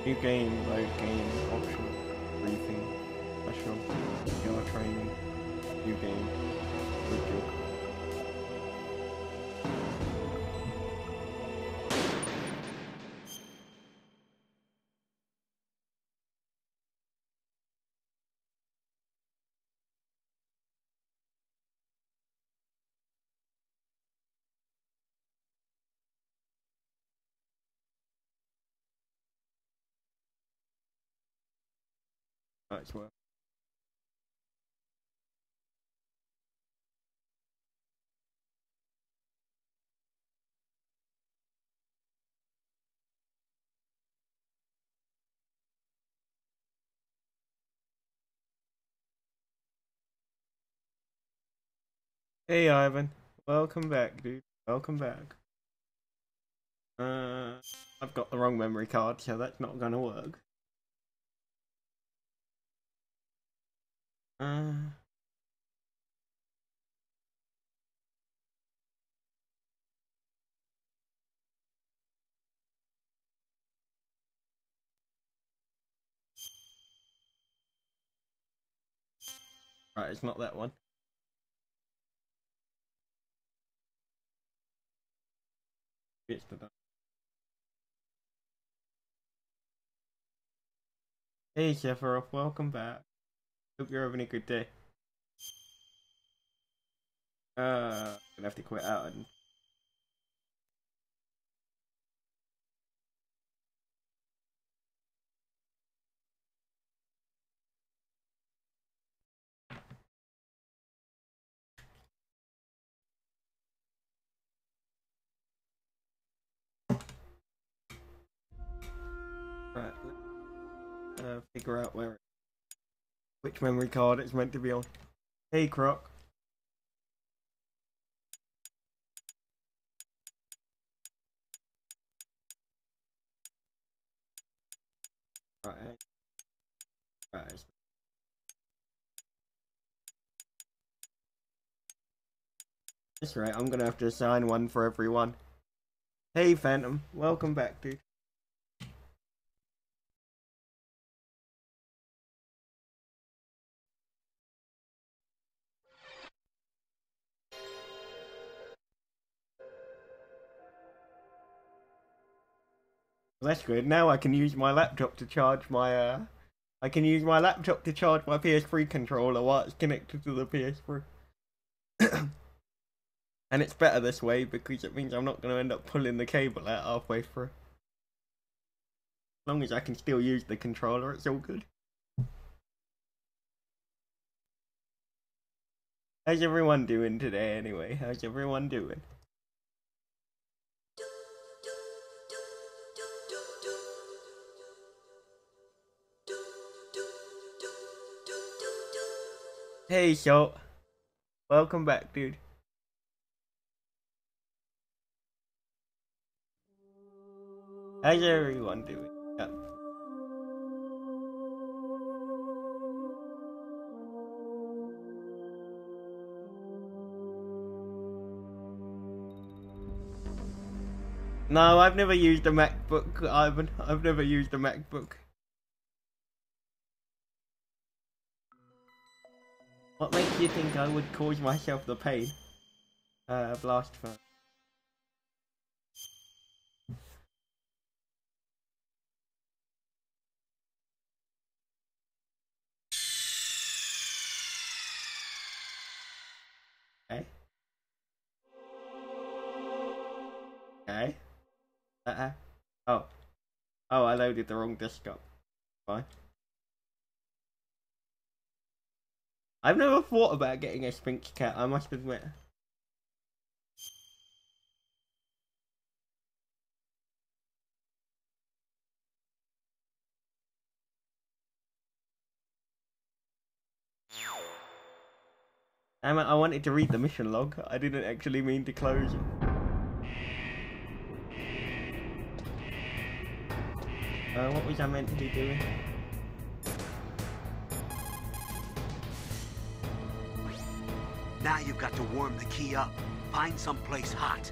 New game, load game, optional, briefing, special, your training, new game, good job. Nice work. Hey Ivan, welcome back, dude. Welcome back. I've got the wrong memory card, so that's not gonna work. Right, it's not that one. It's the. Hey Sephiroth, welcome back. Hope you're having a good day. Gonna have to quit out and. Right, figure out which memory card it's meant to be on. Hey Croc. Right. Right. That's right, I'm gonna have to assign one for everyone. Hey Phantom, welcome back, dude. Well, that's good. Now I can use my laptop to charge my I can use my laptop to charge my PS3 controller while it's connected to the PS3. And it's better this way because it means I'm not going to end up pulling the cable out halfway through. As long as I can still use the controller, it's all good. How's everyone doing today anyway? How's everyone doing? Hey Shot, welcome back, dude. How's everyone doing? Yeah. No, I've never used a MacBook, Ivan. I've never used a MacBook. What makes you think I would cause myself the pain? Blast phone. Okay. Okay. Oh. Oh, I loaded the wrong disk up. Fine. I've never thought about getting a Sphinx cat, I must admit. Damn it, I wanted to read the mission log. I didn't actually mean to close it. What was I meant to be doing? Now you've got to warm the key up. Find someplace hot.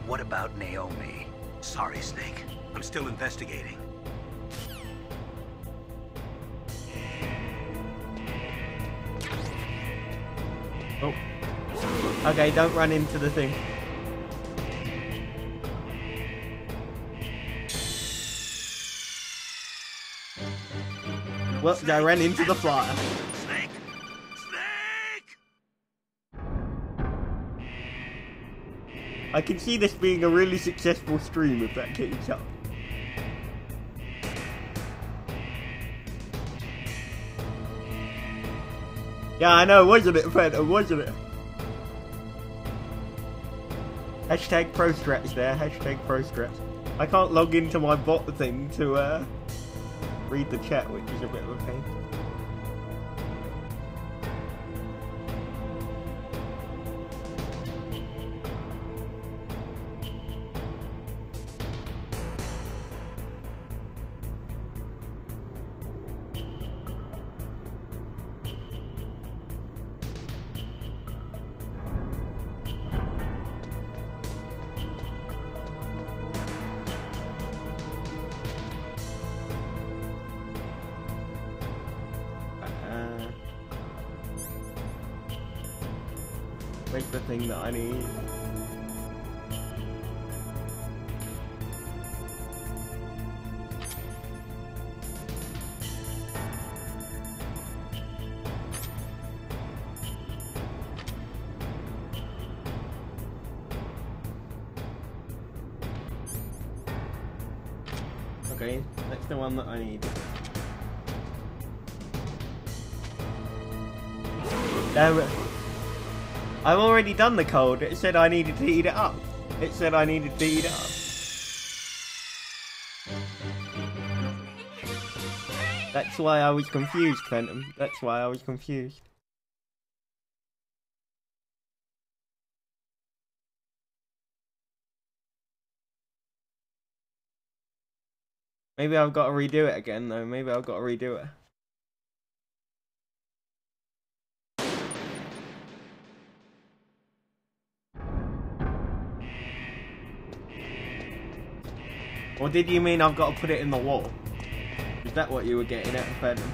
What about Naomi? Sorry, Snake. I'm still investigating. Oh. Okay, don't run into the thing. Whoops, I ran into the flyer. Snake! Snake! I can see this being a really successful stream if that keeps up. Yeah, I know, wasn't it, Phantom, wasn't it? Hashtag pro strats there, hashtag pro strats. I can't log into my bot thing to read the chat, which is a bit of a pain. Where's the thing that I need? Okay, that's the one that I need. Damn it. I've already done the code. It said I needed to heat it up. It said I needed to heat it up. That's why I was confused, Phantom. That's why I was confused. Maybe I've got to redo it again, though. Maybe I've got to redo it. Or did you mean I've got to put it in the wall? Is that what you were getting at, Phantom?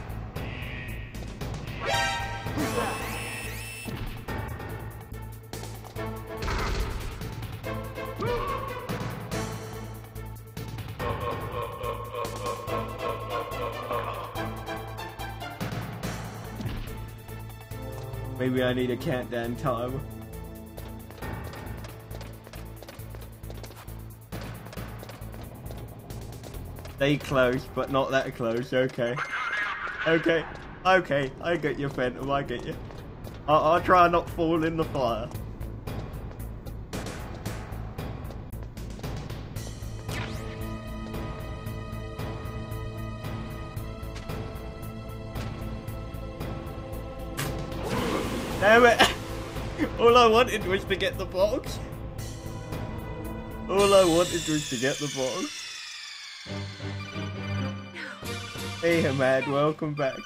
Maybe I need a countdown timer. Stay close, but not that close, okay. Okay, okay, I get you, Phantom, I get you. I'll try not fall in the fire. Damn it! All I wanted was to get the box. All I wanted was to get the box. Hey Hamad, welcome back.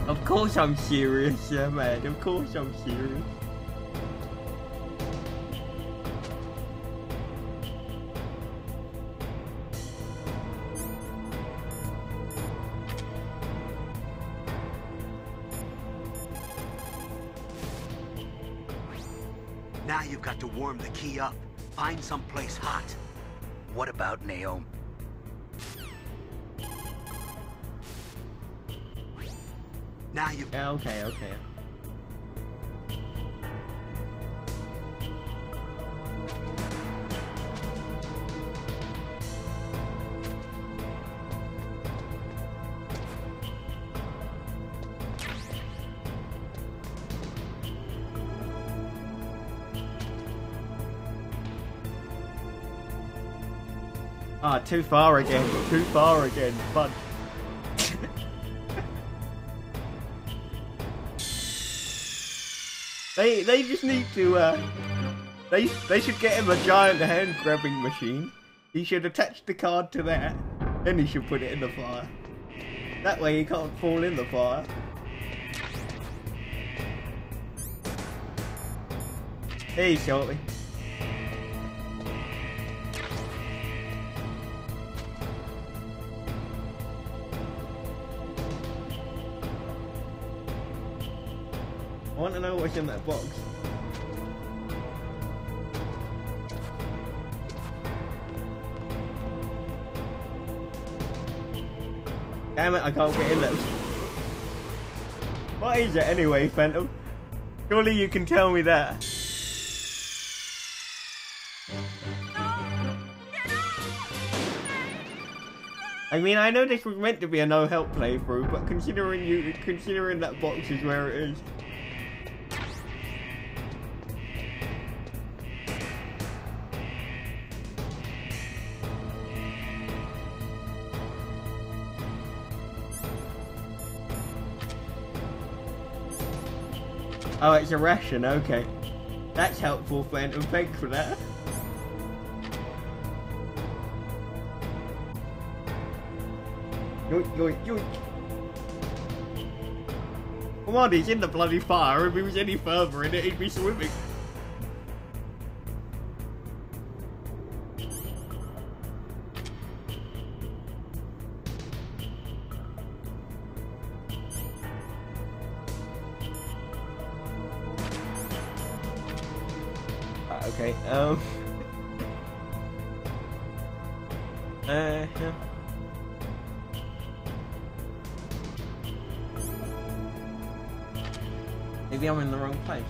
Of course I'm serious, yeah man, of course I'm serious. Now you've got to warm the key up. Find someplace hot. What about Naomi? Now you... Yeah, okay, okay. Ah, too far again, fun. They just need to they should get him a giant hand grabbing machine. He should attach the card to that, then he should put it in the fire. That way he can't fall in the fire. Hey, Shorty. I want to know what's in that box. Damn it, I can't get in there. What is it anyway, Phantom? Surely you can tell me that. I mean, I know this was meant to be a no-help playthrough, but considering that box is where it is. Oh, it's a ration, okay. That's helpful, Phantom. Thanks for that. Yoink, yoink, yoink. Come on, he's in the bloody fire. If he was any further in it, he'd be swimming. Okay, yeah. Maybe I'm in the wrong place.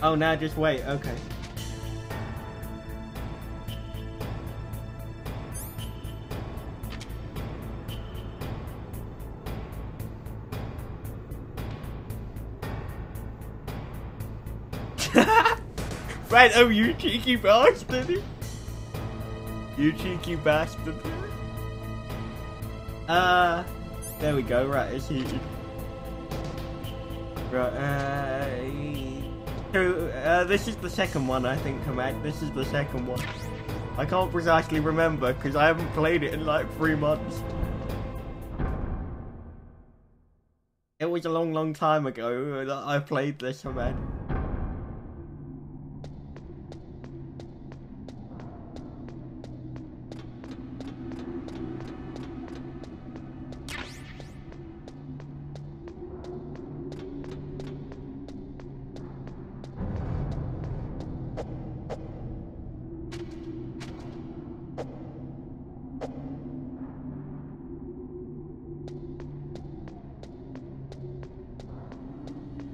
Oh, now just wait, okay. Right, oh, you cheeky bastard! You cheeky bastard! There we go. Right, it's heated. Right, so, this is the second one, I think, Command. This is the second one. I can't precisely remember because I haven't played it in like 3 months. It was a long, long time ago that I played this, Command.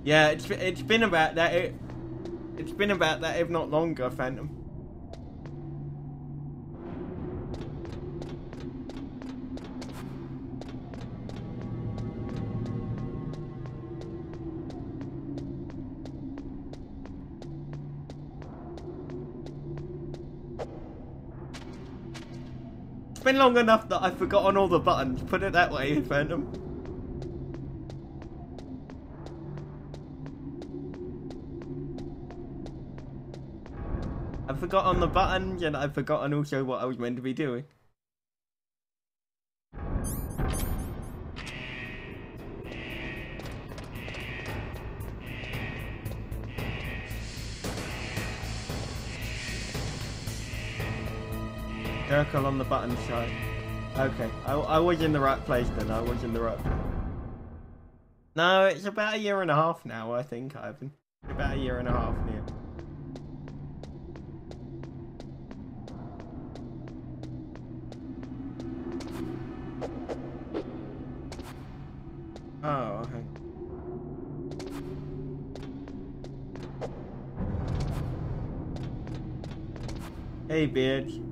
Yeah, it's been about that. It's been about that, if not longer, Phantom. It's been long enough that I've forgotten all the buttons. Put it that way, Phantom. I've forgotten the buttons, and I've forgotten also what I was meant to be doing. Circle on the button side. Okay, I was in the right place then. I was in the right place. No, it's about 1.5 years now, I think, Ivan. About 1.5 years now. Oh, okay. Hey, bitch.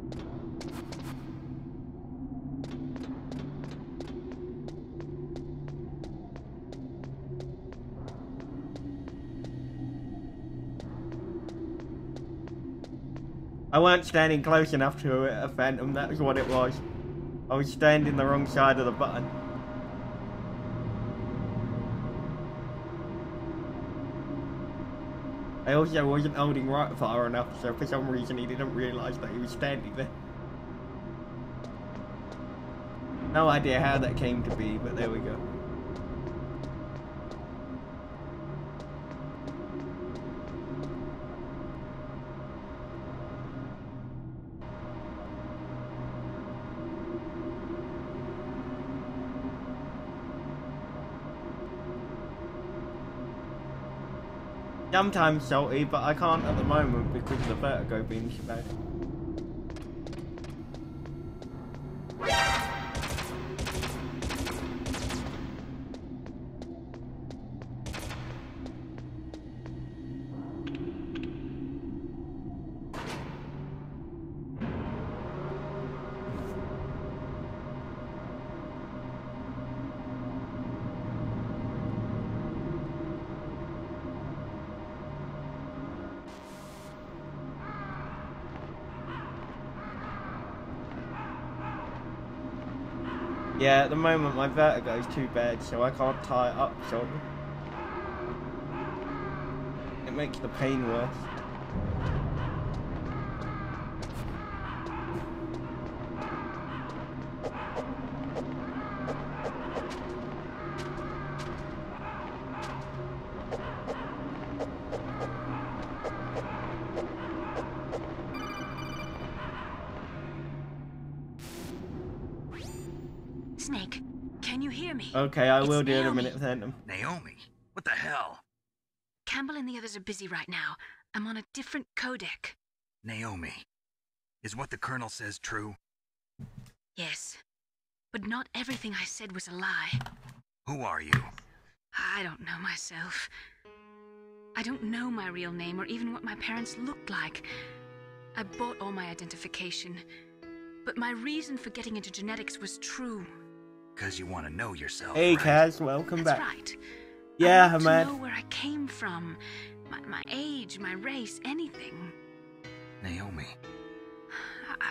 I weren't standing close enough to a Phantom, that was what it was. I was standing the wrong side of the button. I also wasn't holding right far enough, so for some reason he didn't realise that he was standing there. No idea how that came to be, but there we go. Sometimes salty, but I can't at the moment because of the vertigo being so bad. Yeah, at the moment my vertigo is too bad, so I can't tie it up, so it makes the pain worse. Snake, can you hear me? Okay, I will do it in a Naomi. minute, Phantom. Naomi, what the hell? Campbell and the others are busy right now. I'm on a different codec. Naomi, is what the Colonel says true? Yes, but not everything I said was a lie. Who are you? I don't know myself. I don't know my real name or even what my parents looked like. I bought all my identification, but my reason for getting into genetics was true. Because you want to know yourself, Hey, right? Kaz, welcome That's back. right. Yeah, I want man. to know where I came from, my age, my race, anything. Naomi,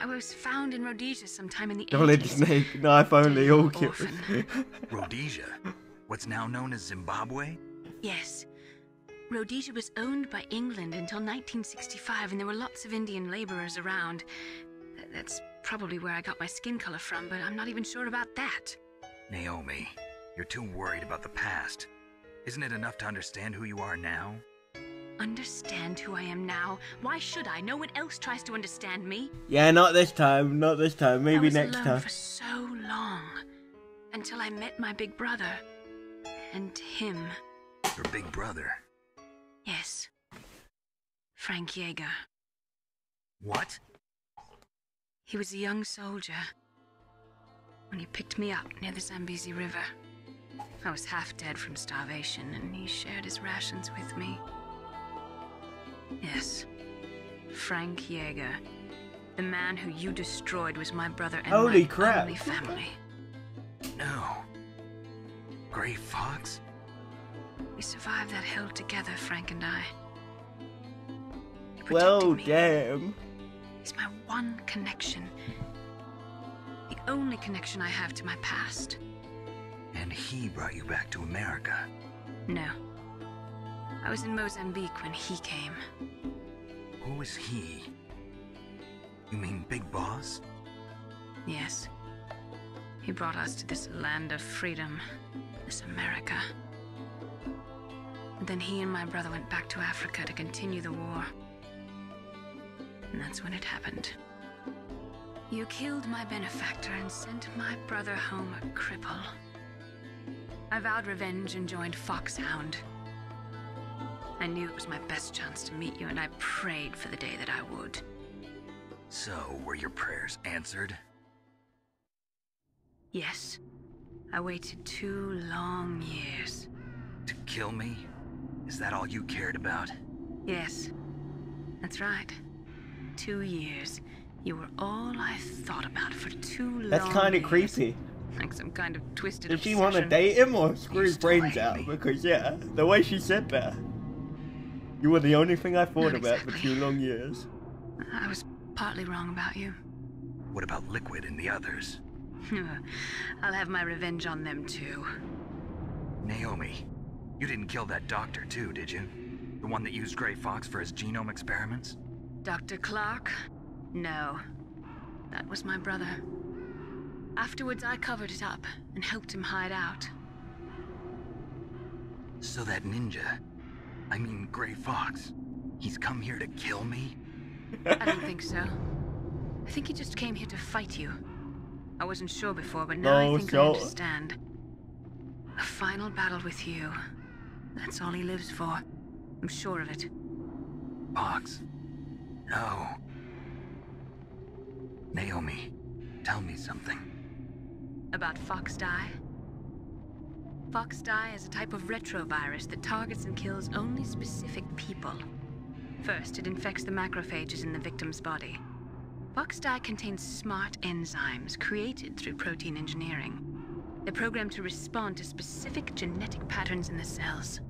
I was found in Rhodesia sometime in the Solid 80s. Snake, knife only, all killed. Orphan. Rhodesia, what's now known as Zimbabwe? Yes. Rhodesia was owned by England until 1965, and there were lots of Indian laborers around. That's probably where I got my skin color from, but I'm not even sure about that. Naomi, you're too worried about the past. Isn't it enough to understand who you are now? Understand who I am now? Why should I? No one else tries to understand me. Yeah, not this time, not this time, maybe I was next alone time. for so long, until I met my big brother, and him. Your big brother. Yes. Frank Yeager. What? He was a young soldier when he picked me up near the Zambezi River. I was half dead from starvation, and he shared his rations with me. Yes, Frank Yeager. The man who you destroyed was my brother and Holy my crap. only family. No. Gray Fox? We survived that hell together, Frank and I. He protected Well, me. damn. He's my one connection. The only connection I have to my past. And he brought you back to America. No. I was in Mozambique when he came. Who is he? You mean Big Boss? Yes. He brought us to this land of freedom, this America. And then he and my brother went back to Africa to continue the war. And that's when it happened. You killed my benefactor and sent my brother home a cripple. I vowed revenge and joined Foxhound. I knew it was my best chance to meet you, and I prayed for the day that I would. So, were your prayers answered? Yes. I waited 2 long years. To kill me? Is that all you cared about? Yes. That's right. 2 years. You were all I thought about for 2 long years. That's kind of creepy. Like some kind of twisted Did she obsession. want to date him or screw You his still brains hate out? me. Because, yeah, the way she said that. You were the only thing I thought Not about for exactly. 2 long years. I was partly wrong about you. What about Liquid and the others? I'll have my revenge on them too. Naomi, you didn't kill that doctor too, did you? The one that used Grey Fox for his genome experiments? Dr. Clark? No. That was my brother. Afterwards, I covered it up and helped him hide out. So that ninja, I mean Grey Fox, he's come here to kill me? I don't think so. I think he just came here to fight you. I wasn't sure before, but now I think I understand. A final battle with you. That's all he lives for. I'm sure of it. Fox. No. Naomi, tell me something. About Fox Die? Fox Die is a type of retrovirus that targets and kills only specific people. First, it infects the macrophages in the victim's body. Fox Die contains smart enzymes created through protein engineering. They're programmed to respond to specific genetic patterns in the cells.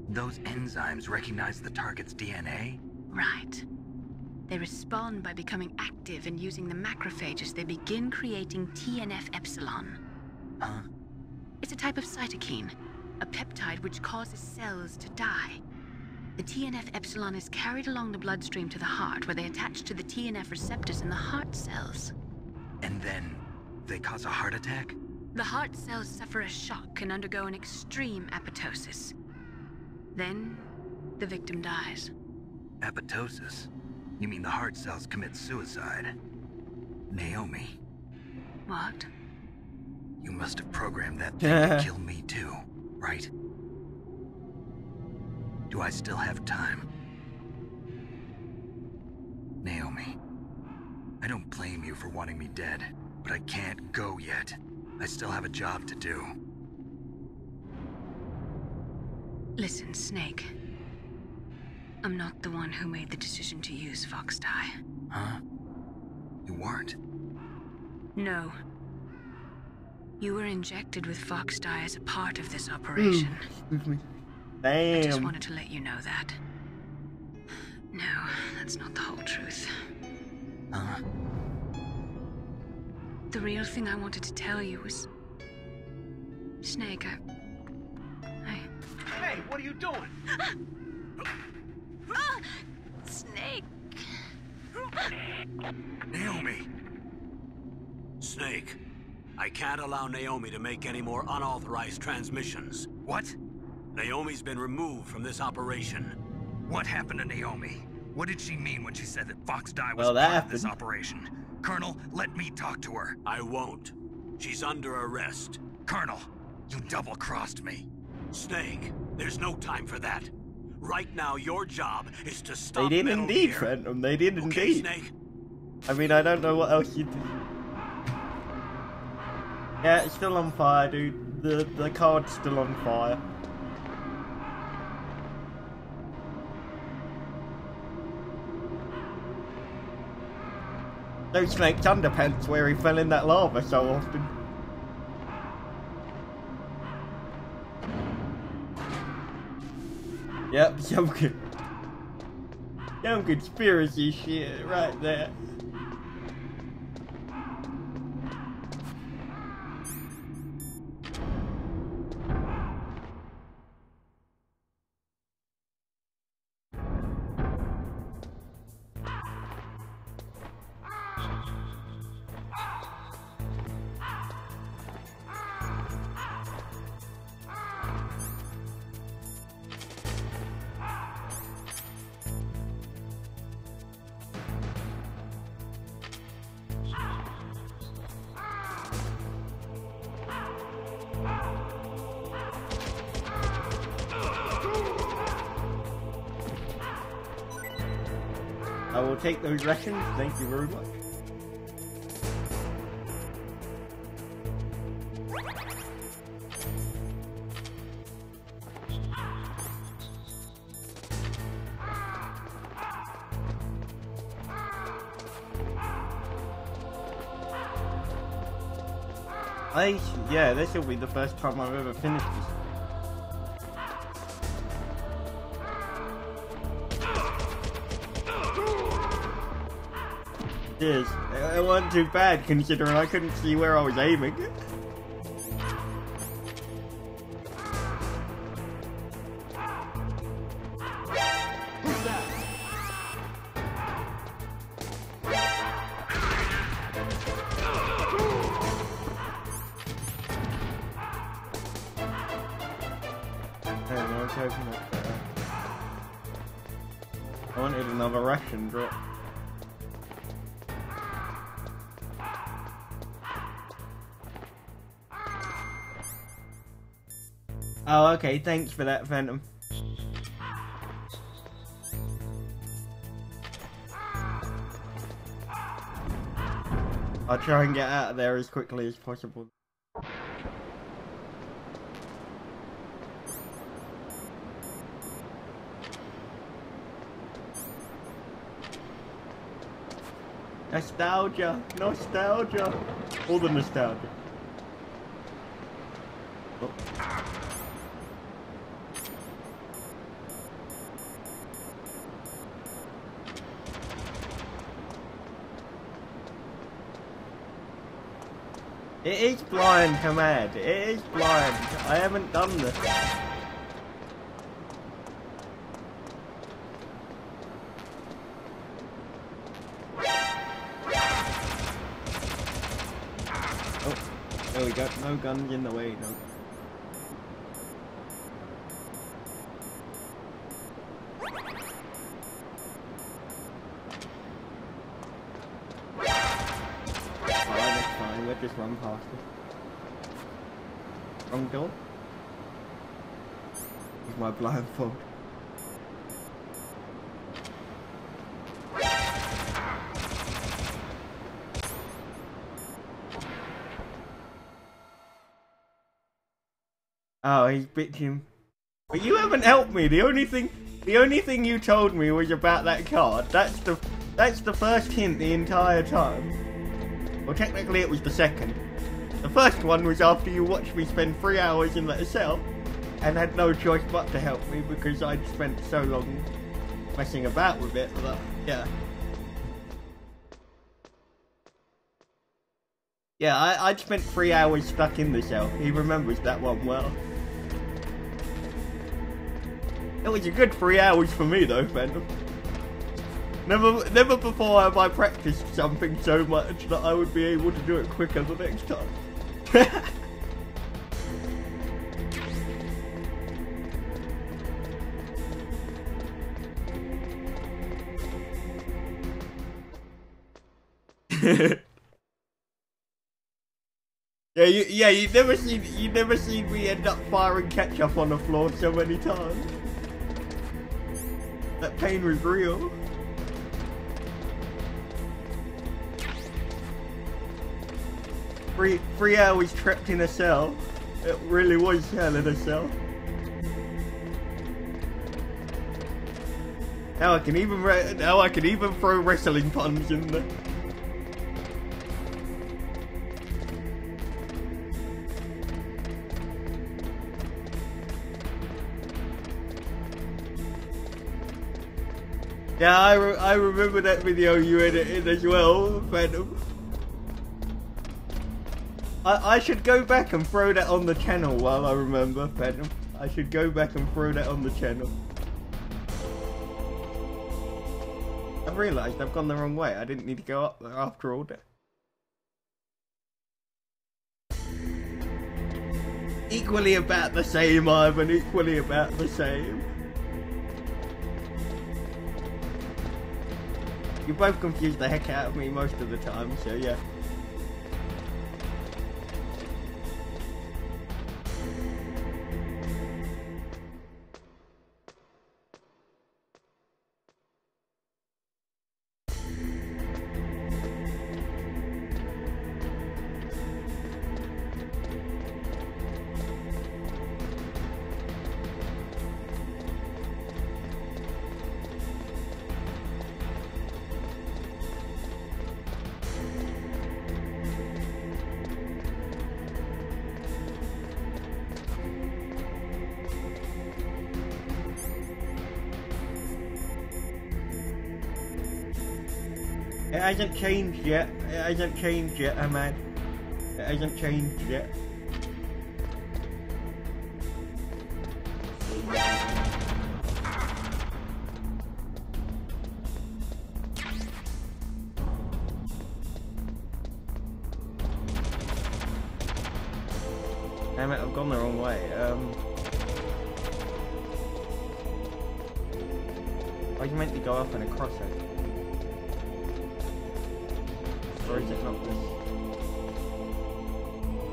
Those enzymes recognize the target's DNA? Right. They respond by becoming active and using the macrophages. They begin creating TNF-epsilon. Huh? It's a type of cytokine, a peptide which causes cells to die. The TNF-epsilon is carried along the bloodstream to the heart, where they attach to the TNF receptors in the heart cells. And then they cause a heart attack? The heart cells suffer a shock and undergo an extreme apoptosis. Then, the victim dies. Apoptosis? You mean the heart cells commit suicide? Naomi. What? You must have programmed that thing to kill me too, right? Do I still have time? Naomi, I don't blame you for wanting me dead, but I can't go yet. I still have a job to do. Listen, Snake. I'm not the one who made the decision to use Fox Die. Huh? You weren't? No. You were injected with Fox Die as a part of this operation. Excuse me. Damn. I just wanted to let you know that. No, that's not the whole truth. Huh? The real thing I wanted to tell you was... Snake, I... Hey, what are you doing? Snake! Naomi! Snake, I can't allow Naomi to make any more unauthorized transmissions. What? Naomi's been removed from this operation. What happened to Naomi? What did she mean when she said that Fox Die was Well, that part of this happened. operation? Colonel, let me talk to her. I won't. She's under arrest. Colonel, you double-crossed me. Snake, there's no time for that. Right now, your job is to stop They did Metal indeed, Gear. Phantom. They did Okay, indeed. Snake? I mean, I don't know what else you do. Yeah, it's still on fire, dude. The card's still on fire. No Snake's underpants where he fell in that lava so often. Yep, some conspiracy shit right there. I will take those rations, thank you very much. Yeah, this will be the first time I've ever finished this. Cheers. It wasn't too bad considering I couldn't see where I was aiming. wanted another ration drop. Oh, okay, thanks for that, Phantom. I'll try and get out of there as quickly as possible. Nostalgia! Nostalgia! All the nostalgia. Oh. It is blind command. It is blind. I haven't done this. Oh, there we go. No guns in the way. No. Just run past it. Wrong door? With my blindfold. Oh, he's bitching. But you haven't helped me. The only thing you told me was about that card. That's the first hint the entire time. Well, technically it was the second. The first one was after you watched me spend 3 hours in that cell and had no choice but to help me because I'd spent so long messing about with it that, yeah. Yeah, I'd spent 3 hours stuck in the cell. He remembers that one well. It was a good 3 hours for me though, Phantom. Never before have I practiced something so much that I would be able to do it quicker the next time. You never seen me end up firing ketchup on the floor so many times. That pain was real. Three hours trapped in a cell. It really was hell in a cell. Now I can even throw wrestling puns in there. Yeah, I remember that video you edited as well, Phantom. I should go back and throw that on the channel while I remember, Phantom. I should go back and throw that on the channel. I've realised I've gone the wrong way. I didn't need to go up there after all that. Equally about the same, Ivan. Equally about the same. You both confuse the heck out of me most of the time, so yeah. It hasn't changed yet. It hasn't changed yet, Ahmad. It hasn't changed yet. Damn it, I've gone the wrong way. Or you meant to go up and across it? Or is it not this?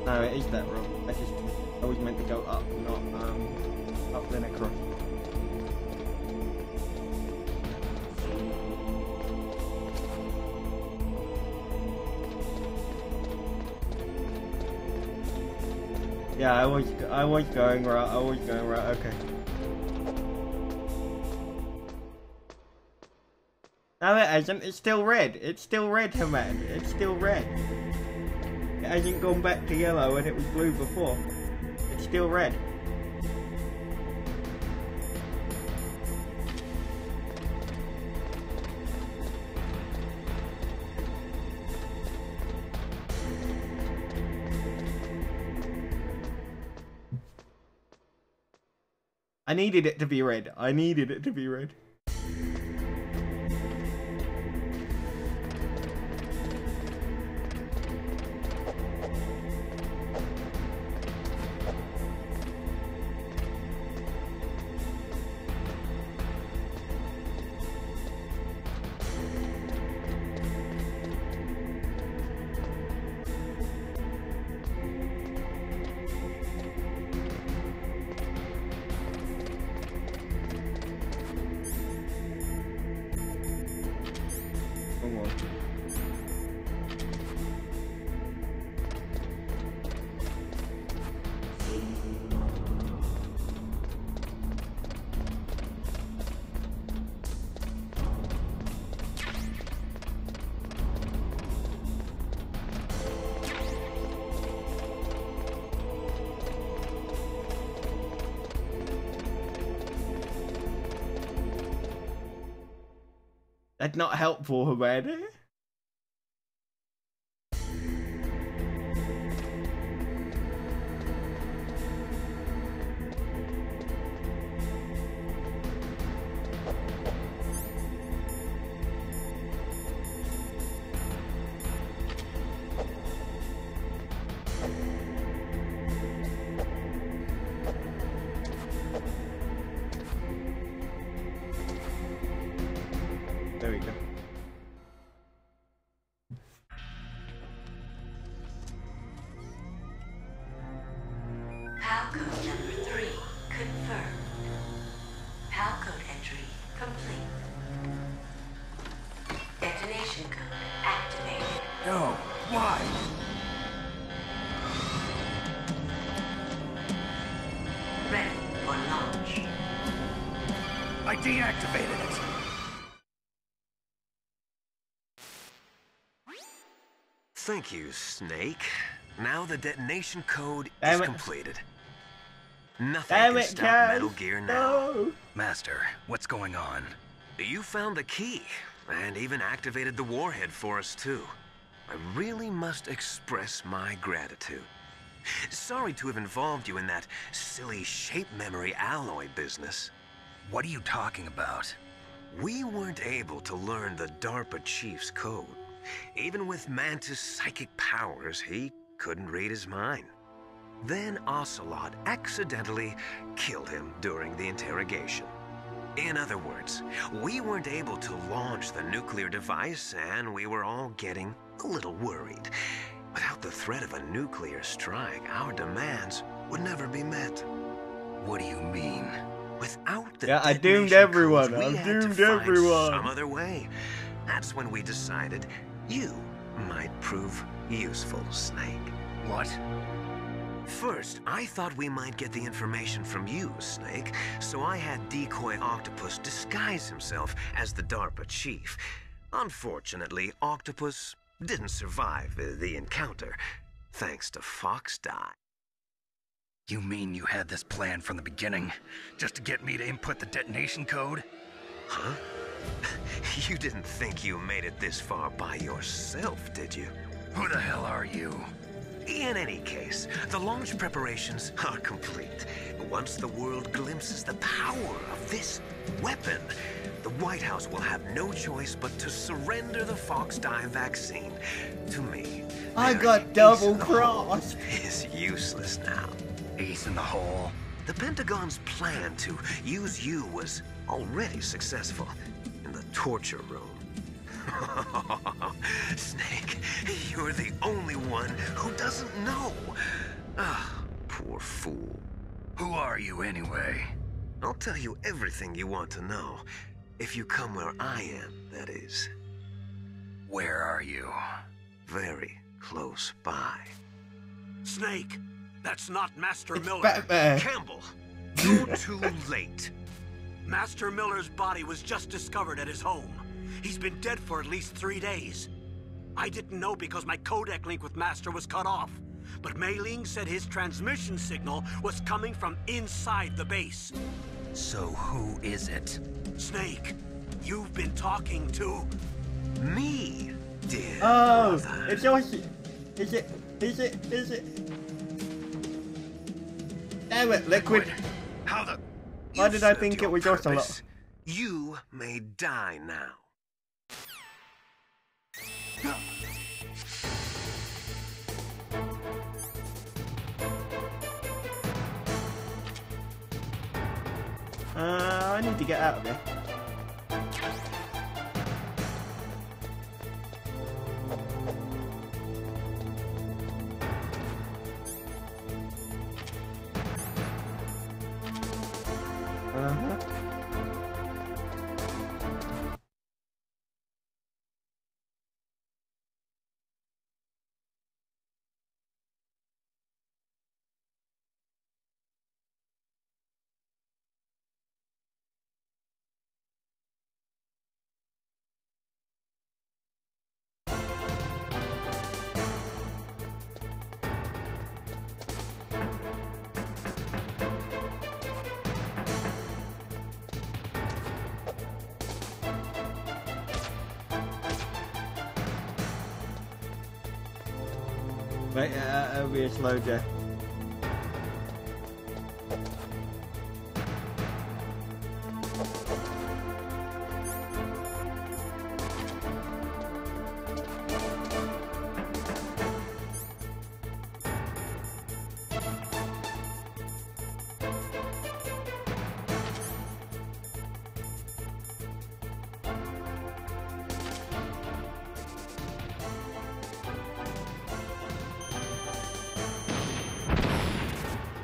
No, it is that room. I was meant to go up, not up then across. Yeah, I was going right, okay. No, it hasn't. It's still red. It's still red, Hammond. It's still red. It hasn't gone back to yellow and it was blue before. It's still red. I needed it to be red. I needed it to be red. That's not helpful, Amanda. There we go. PAL code number 3 confirmed. PAL code entry complete. Detonation code activated. No, why? Ready for launch. I deactivated it. Thank you, Snake. Now the detonation code Damn is it. completed. Nothing Damn can it, stop Kaz. Metal Gear now. No. Master, what's going on? You found the key, and even activated the warhead for us, too. I really must express my gratitude. Sorry to have involved you in that silly shape memory alloy business. What are you talking about? We weren't able to learn the DARPA chief's code. Even with Mantis' psychic powers, he couldn't read his mind. Then Ocelot accidentally killed him during the interrogation. In other words, we weren't able to launch the nuclear device, and we were all getting a little worried. Without the threat of a nuclear strike, our demands would never be met. What do you mean? Without the Yeah, I doomed detonation everyone. codes, we I've had to doomed find everyone. some other way. That's when we decided you might prove useful, Snake. What? First, I thought we might get the information from you, Snake, so I had Decoy Octopus disguise himself as the DARPA chief. Unfortunately, Octopus didn't survive the encounter, thanks to Fox Die. You mean you had this plan from the beginning? Just to get me to input the detonation code? Huh? You didn't think you made it this far by yourself, did you? Who the hell are you? In any case, the launch preparations are complete. Once the world glimpses the power of this weapon, the White House will have no choice but to surrender the Fox Die vaccine to me. I Their got ace double in the hole crossed. is useless now. Ace in the hole. The Pentagon's plan to use you was already successful. torture room. Snake, you're the only one who doesn't know. Ah, poor fool. Who are you anyway? I'll tell you everything you want to know. If you come where I am, that is. Where are you? Very close by. Snake, that's not Master It's Miller. Batman. Campbell, you're too late. Master Miller's body was just discovered at his home. He's been dead for at least 3 days. I didn't know because my codec link with Master was cut off. But Mei Ling said his transmission signal was coming from inside the base. So who is it? Snake, you've been talking to... Me, dear Oh, brother. it's yours. Is it? Damn it, Liquid. How the... Why You've did I served think your it was yours a lot? purpose. You may die now. I need to get out of here. Uh-huh. Wait, it'll be a slow death.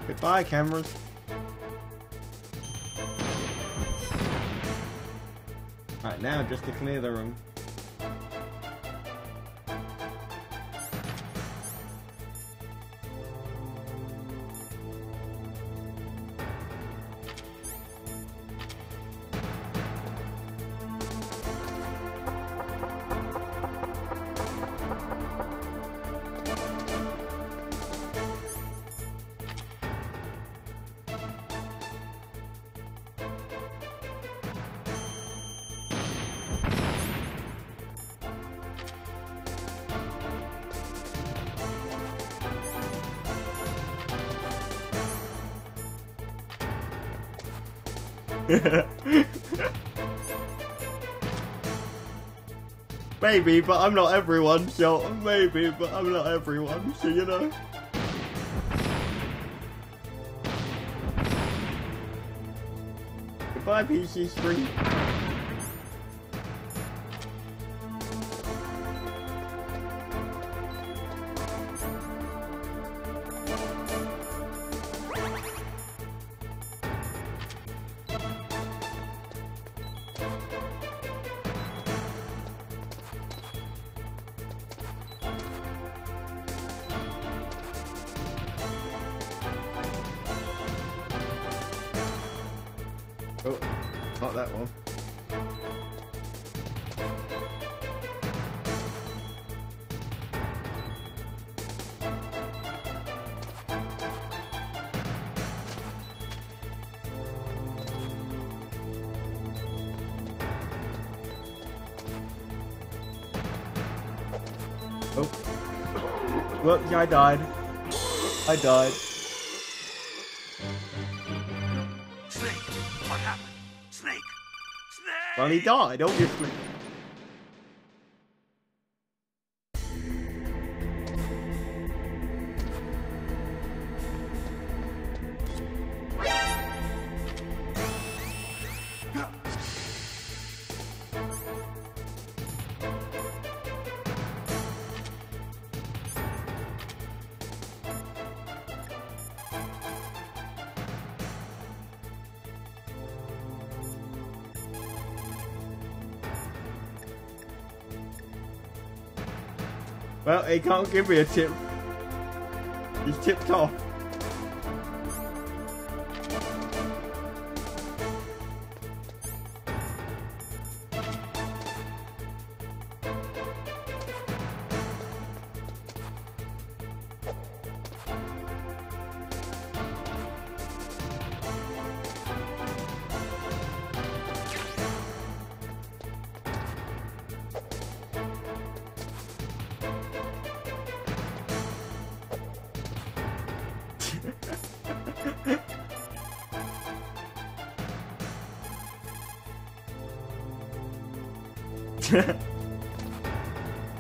Goodbye, cameras. Right, now just to clear the room. Maybe, but I'm not everyone, so maybe, but I'm not everyone, so you know. Goodbye, PC3. Oh, not that one. Oh. Well, yeah, I died. I died. Snake, what happened? Snake! Snake! Well, he died, obviously. Well, he can't give me a tip. He's tipped off.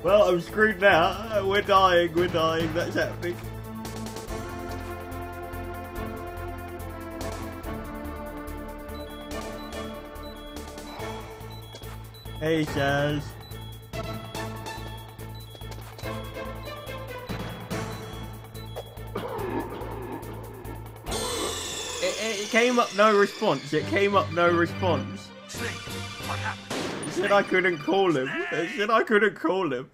Well, I'm screwed now. We're dying, that's happening. Hey, Shaz. It came up no response. It came up no response. Snake, what happened? It said I couldn't call him. It said I couldn't call him.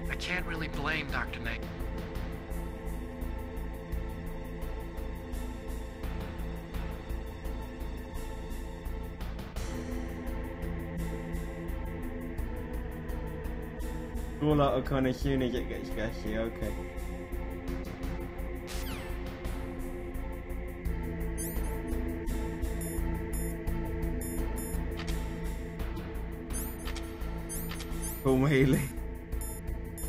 I can't really blame Dr. Nate. All out of kind as soon as it gets gassy, okay. Cool Mealy.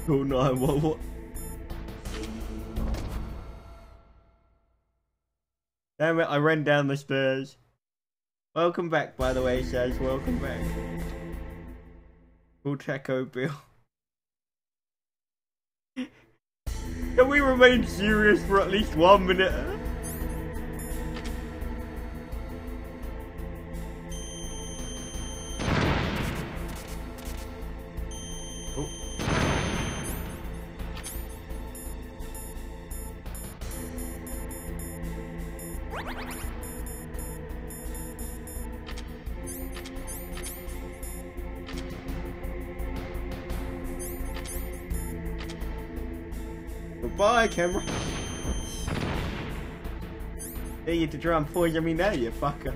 Cool 911. Damn it, I ran down the stairs. Welcome back, by the way, Shaz. Welcome back. Cool Taco Bill. Can we remain serious for at least 1 minute? Oh. Goodbye, camera. Hey, you to try and poison me now, you fucker.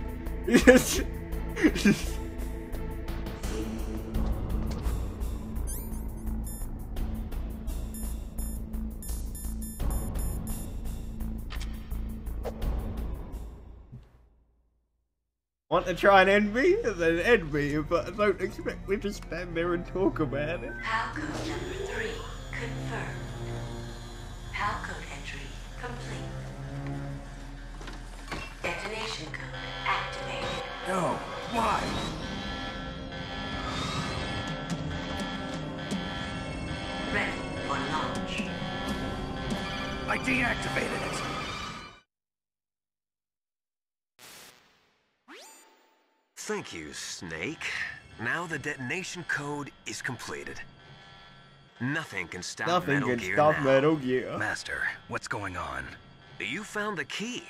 Want to try and end me? Then end me, but don't expect me to stand there and talk about it. Palcode number 3 confirmed. Palcode entry complete. Detonation code activated. No, why? Ready for launch. I deactivated it. Thank you, Snake. Now the detonation code is completed. Nothing can stop Nothing Metal can Gear stop now. Metal Gear. Master, what's going on? You found the key.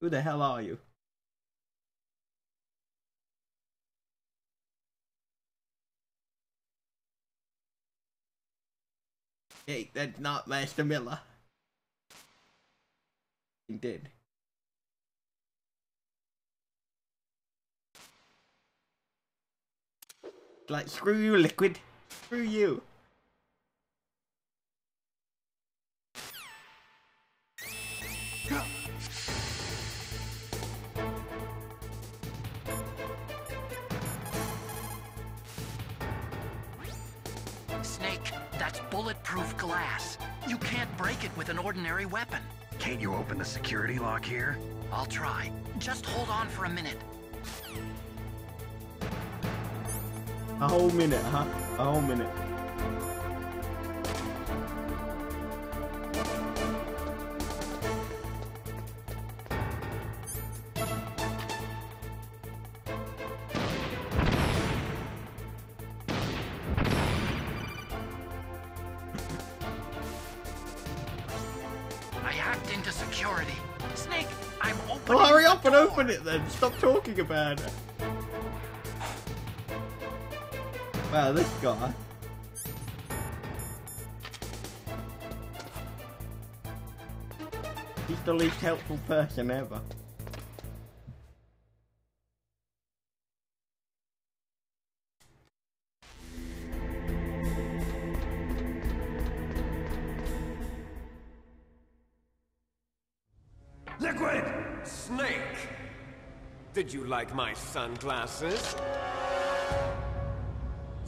Who the hell are you? Hey, that's not Master Miller. He did. Like, screw you, Liquid. Screw you. Snake, that's bulletproof glass. You can't break it with an ordinary weapon. Can't you open the security lock here? I'll try. Just hold on for a minute. A whole minute, huh? A whole minute. to security. Snake, I'm opening Well, hurry the up and door. open it then. Stop talking about it. Wow, this guy. He's the least helpful person ever. Liquid! Snake! Did you like my sunglasses?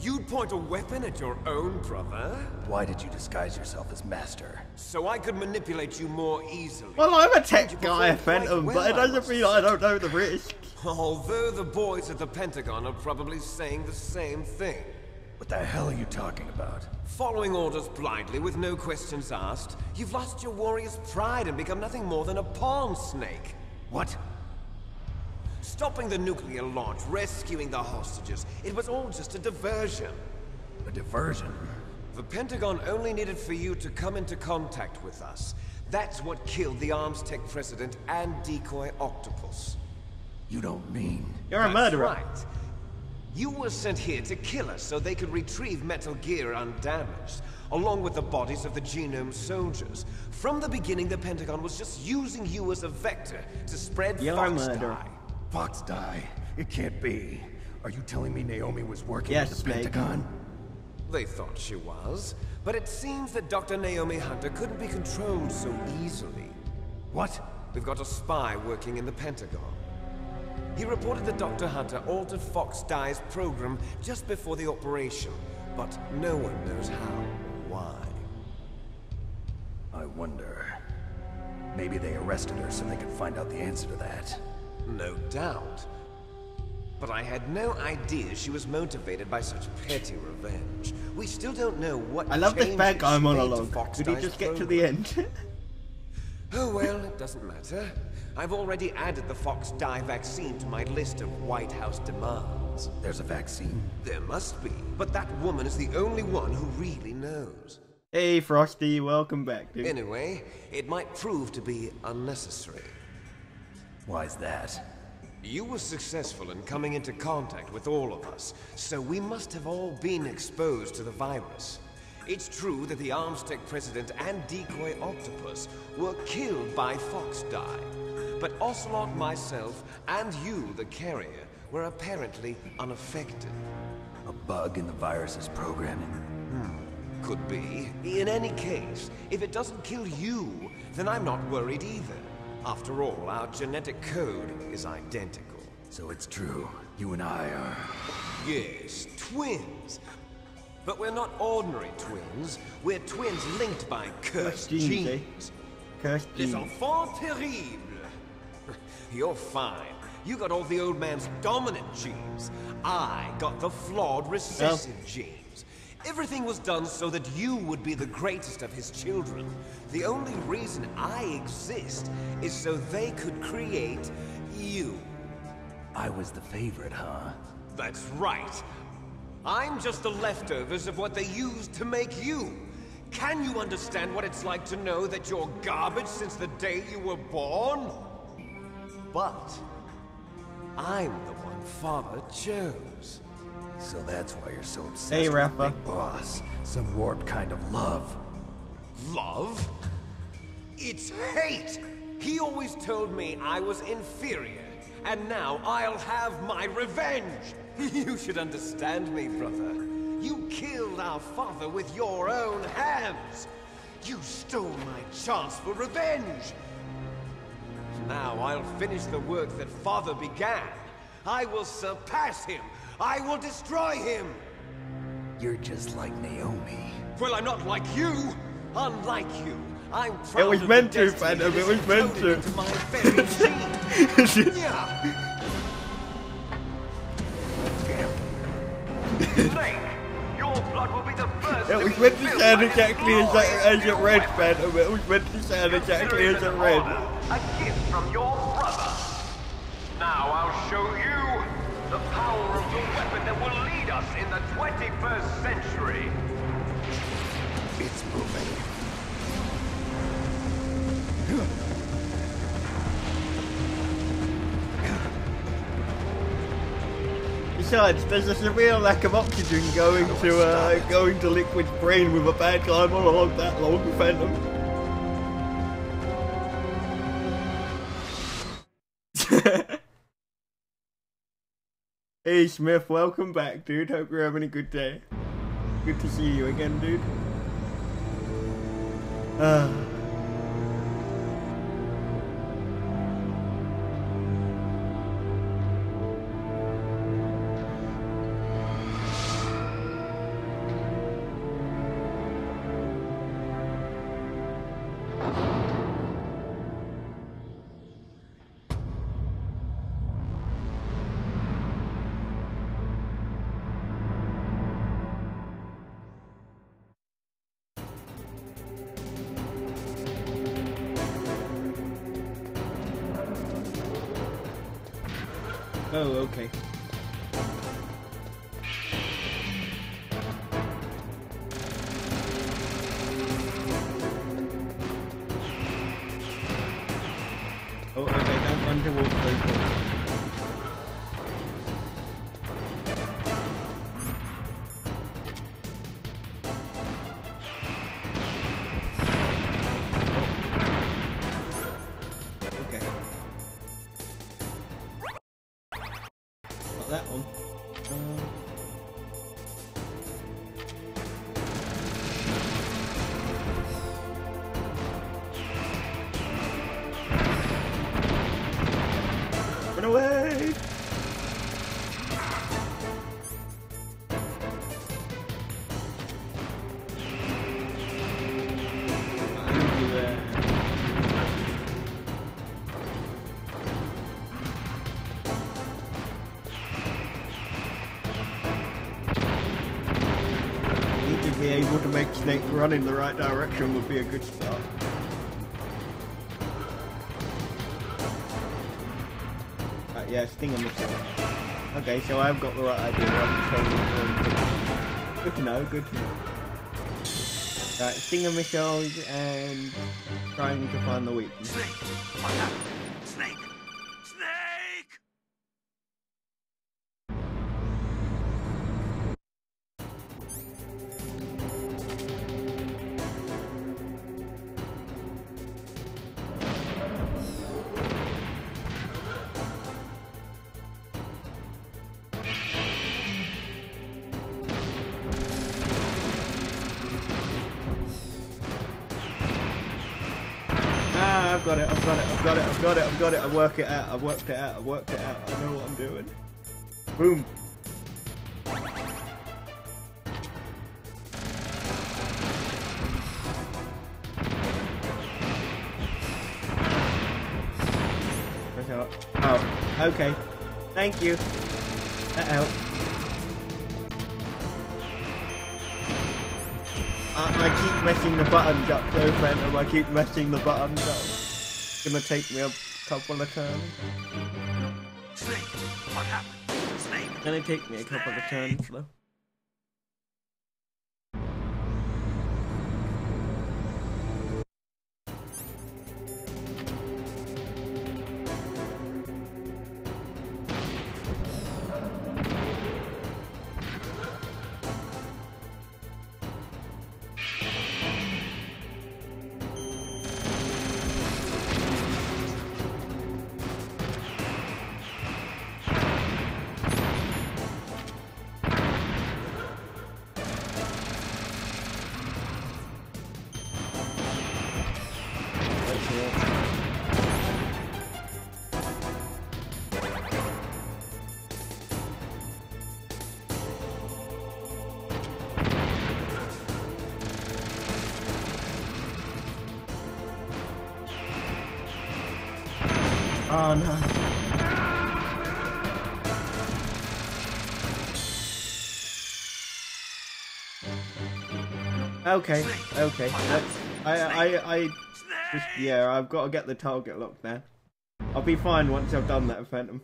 You'd point a weapon at your own brother? Why did you disguise yourself as Master? So I could manipulate you more easily. Well, I'm a And you tech guy, performed quite Phantom, well, but it I doesn't must mean say. I don't know the risk. Although the boys at the Pentagon are probably saying the same thing. What the hell are you talking about? Following orders blindly with no questions asked, you've lost your warrior's pride and become nothing more than a pawn, Snake. What? Stopping the nuclear launch, rescuing the hostages, it was all just a diversion. A diversion? The Pentagon only needed for you to come into contact with us. That's what killed the Arms Tech president and decoy octopus. You don't mean... You're a murderer. That's right. You were sent here to kill us so they could retrieve Metal Gear undamaged, along with the bodies of the Genome soldiers. From the beginning, the Pentagon was just using you as a vector to spread You're a murderer. Fox-Die. Fox die? It can't be. Are you telling me Naomi was working Yes, with the Snake. Pentagon? They thought she was, but it seems that Dr. Naomi Hunter couldn't be controlled so easily. What? We've got a spy working in the Pentagon. He reported that Dr. Hunter altered Fox-Die's program just before the operation, but no one knows how or why. I wonder... Maybe they arrested her so they could find out the answer to that. No doubt. But I had no idea she was motivated by such petty revenge. We still don't know what I love this changes bad guy she made to monologue. Could Fox-Die's you just get to program. the end? Oh well, it doesn't matter. I've already added the Fox-Die vaccine to my list of White House demands. There's a vaccine? There must be, but that woman is the only one who really knows. Hey, Frosty, welcome back, dude. Anyway, it might prove to be unnecessary. Why's that? You were successful in coming into contact with all of us, so we must have all been exposed to the virus. It's true that the Arms Tech president and decoy octopus were killed by Fox-Die, but Ocelot, myself, and you, the carrier, were apparently unaffected. A bug in the virus's programming? Could be. In any case, if it doesn't kill you, then I'm not worried either. After all, our genetic code is identical. So it's true. You and I are... Yes, twins. But we're not ordinary twins. We're twins linked by cursed genes, eh? genes. Cursed Les genes. enfants terribles. You're fine. You got all the old man's dominant genes. I got the flawed recessive genes. Everything was done so that you would be the greatest of his children. The only reason I exist is so they could create you. I was the favorite, huh? That's right. I'm just the leftovers of what they used to make you. Can you understand what it's like to know that you're garbage since the day you were born? But I'm the one Father chose. So that's why you're so obsessed Hey, with Rapper. Big Boss. Some warped kind of love. Love? It's hate! He always told me I was inferior, and now I'll have my revenge! You should understand me, brother. You killed our father with your own hands! You stole my chance for revenge! Now I'll finish the work that father began. I will surpass him! I will destroy him! You're just like Naomi. Well, I'm not like you! Unlike you, I'm proud It was of the meant to, destiny Phantom, that it was is meant encoded to. into my very genes. Yeah. Snake, your blood will be the first It to was be meant to spilled sound by exactly this as it glorious read, weapon. Phantom. It was meant to sound exactly as it read. A gift from your brother. Now I'll show you the power of the weapon that will lead us in the 21st century. It's moving. Besides, there's a severe lack of oxygen going to Liquid's brain with a bad climb along that long, Phantom. Hey Smith, welcome back, dude. Hope you're having a good day. Good to see you again, dude. Oh, okay. Oh, okay, don't run towards those doors. That one. Run away! Be able to make Snake run in the right direction would be a good start. Yeah, sting on the floor. Okay, so I've got the right idea. Good to know, good to know. Right, stinger missiles and trying to find the weakness. Snake! What happened? Snake! Snake! I've got it, I've got it, I've got it, I've got it, I've got it, I work it out, I've worked it out, I've worked it out, I know what I'm doing. Boom. Oh, okay. Thank you. That helped. I keep messing the buttons up though, Phantom. I keep messing the buttons up. It's gonna take me a couple of turns. Snake! What happened? Snake! It's gonna take me a couple of turns though. Oh no. Okay, okay. I just, yeah, I've got to get the target locked now. I'll be fine once I've done that, Phantom.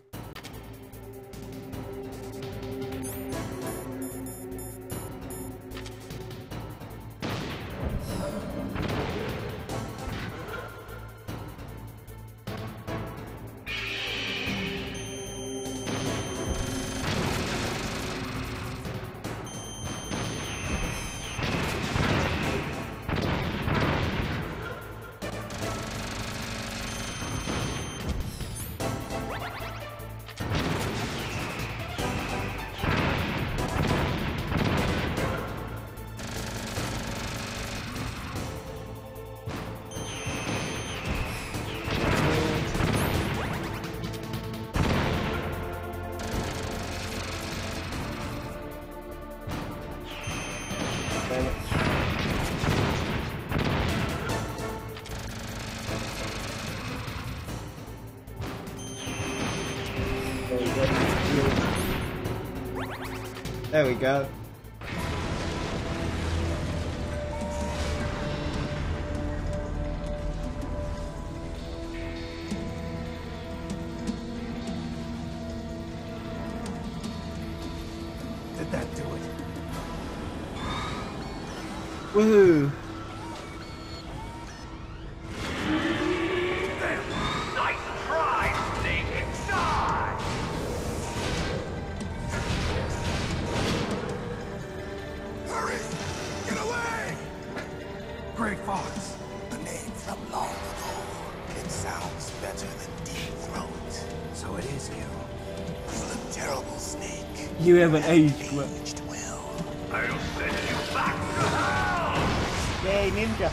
There we go. Did that do it? Woohoo! Nice try, Snake! Die! Hurry! Get away! Great Fox! A name from long ago. It sounds better than Deep Throat. So it is you. You look terrible, Snake. You haven't aged well. Aged well. I'll send you back to hell! Yay, ninja!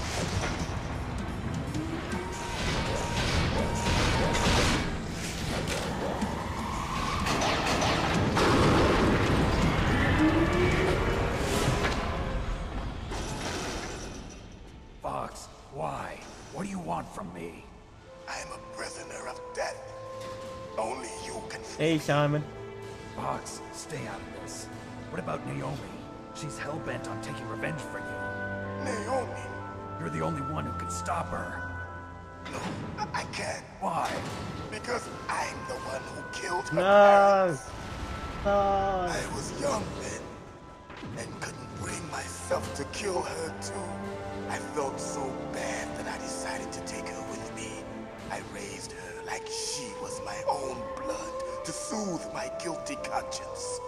Fox, why? What do you want from me? I am a prisoner of death. Only you can free Hey, me. Simon. Fox, stay out of this. What about Naomi? She's hell-bent on taking revenge for you. Naomi. You're the only one who can stop her. No, I can't. Why? Because I'm the one who killed her No! parents. No! I was young then, and couldn't bring myself to kill her too. I felt so bad that I decided to take her with me. I raised her like she was my own blood to soothe my guilty conscience.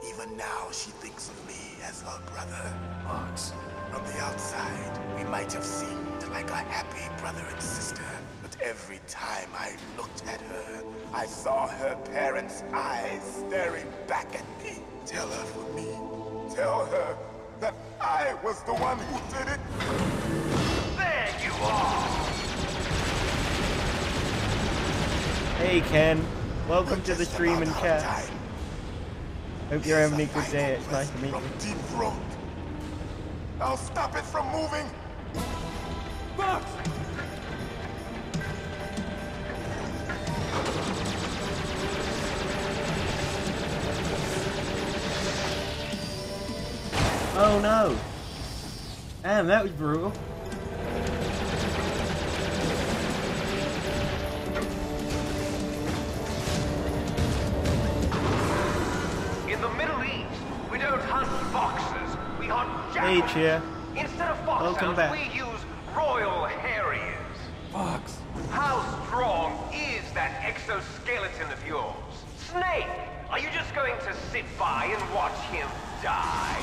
Even now, she thinks of me as her brother. Fox. From the outside, we might have seemed like a happy brother and sister, but every time I looked at her, I saw her parents' eyes staring back at me. Tell her for me. Tell her that I was the one who did it. There you are! Hey, Ken. Welcome We're to the just stream and about chat. out of time. Hope you're Here's having a a good day. It's final nice to meet present you. from Deep Throat. I'll stop it from moving. Fox! Oh no! Damn, that was brutal. In the Middle East, we don't hunt foxes, we hunt Hey, jackals. Cheer. Instead of Welcome foxhounds, back. we use royal harriers. Fox! How strong is that exoskeleton of yours? Snake, are you just going to sit by and watch him die?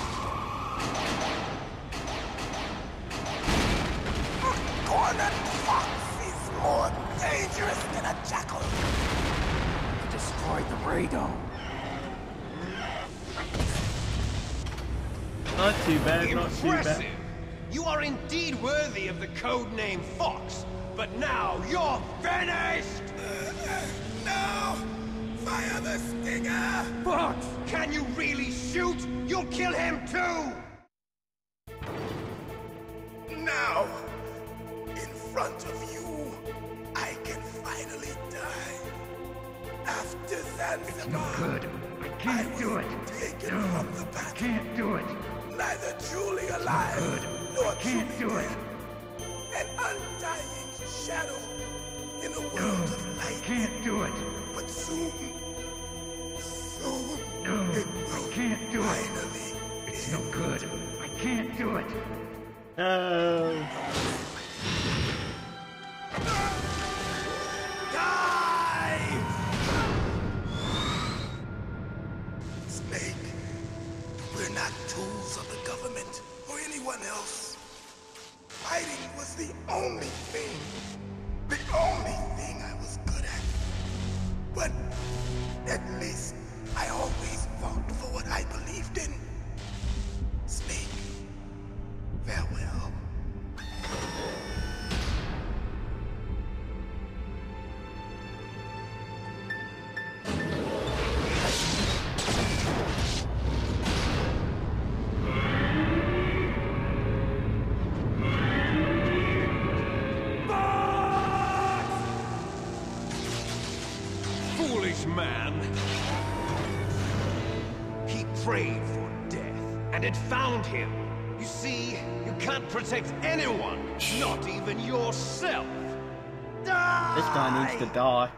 Cornered fox is more dangerous than a jackal. You destroyed the radome. Not too bad, not too bad. Impressive! You are indeed worthy of the codename Fox, but now you're finished! No! Fire the stinger! Fox! Can you really shoot? You'll kill him too! Now, in front of you, I can finally die. After Zanzibar, Good. I can't do it. taken from the battle, Can't do it. neither truly alive nor Can't truly do it. dead. An undying shadow in a world of light. Can't do it. But soon, No, it I will can't do it. finally It's no good. I can't do it. No. die! Snake, we're not tools of the government or anyone else. Fighting was the only thing I was good at. But at least I always fought for what I believed in. Snake, farewell. Foolish man! He prayed for and it found him. You see, you can't protect anyone, not even yourself. Die! This guy needs to die.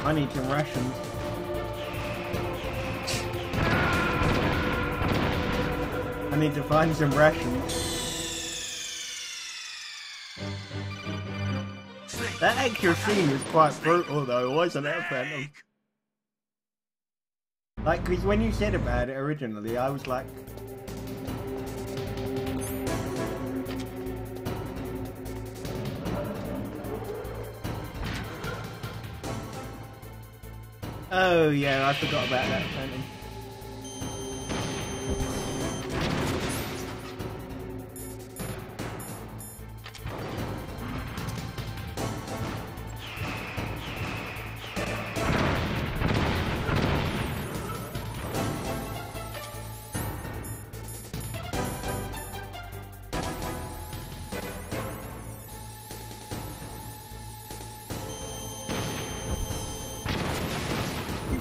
I need some rations. I need to find some rations. That actual scene was quite brutal though, wasn't it, Phantom? Like, because when you said about it originally, I was like... Oh yeah, I forgot about that, Phantom.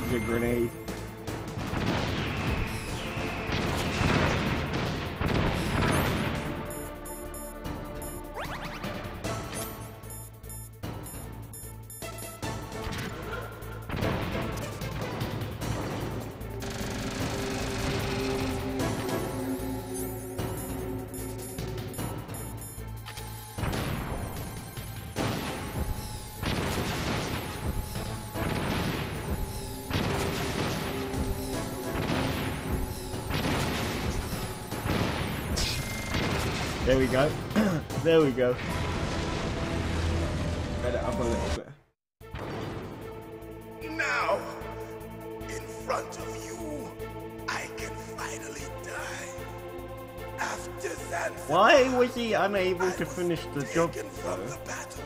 A grenade. There we go. There we go. Get it up a little bit. Now, in front of you, I can finally die. After that, Why was he unable to finish the job from though? the battle.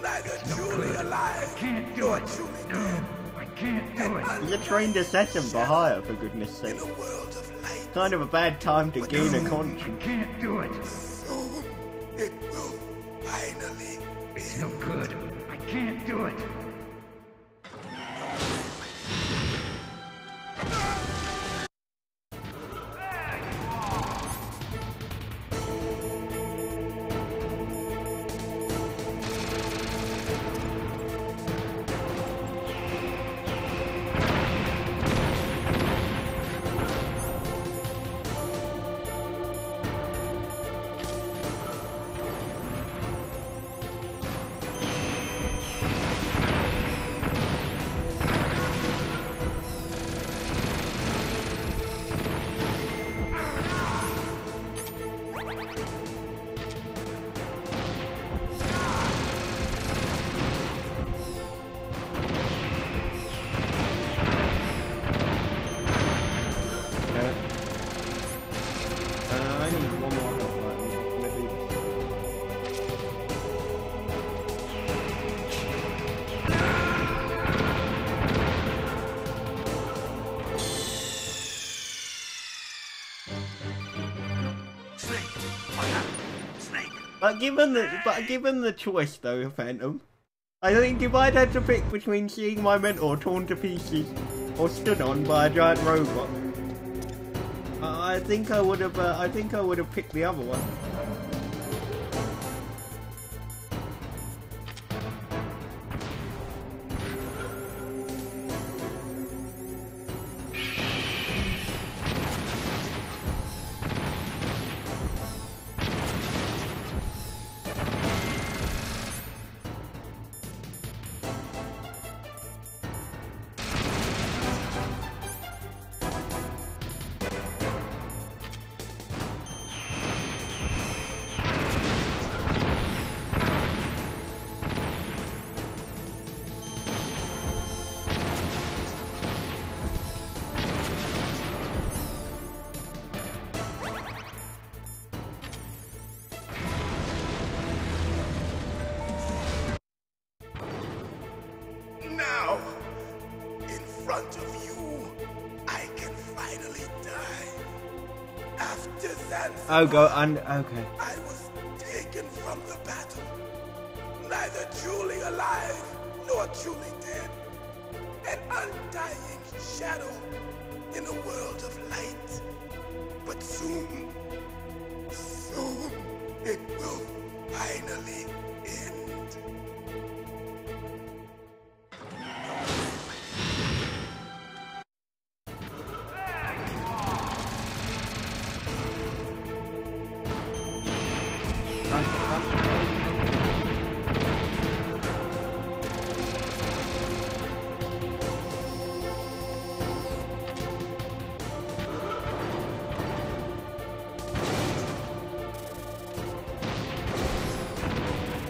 Neither truly alive, nor truly dead. I can't do it. He's a trained assassin for hire, for goodness sake. In a world of light, Kind of a bad time to gain a conscience. Can't do it. soon it will finally be. It's no good. I can't do it. I need one more health item. Let me do Snake! What happened? Snake! But given the choice though, Phantom, I think if I'd had to pick between seeing my mentor torn to pieces or stood on by a giant robot, I think I would have picked the other one. front of you, I can finally die. After that, Oh, go and okay. I was taken from the battle, neither truly alive nor truly dead. An undying shadow in a world of light. But soon it will finally end.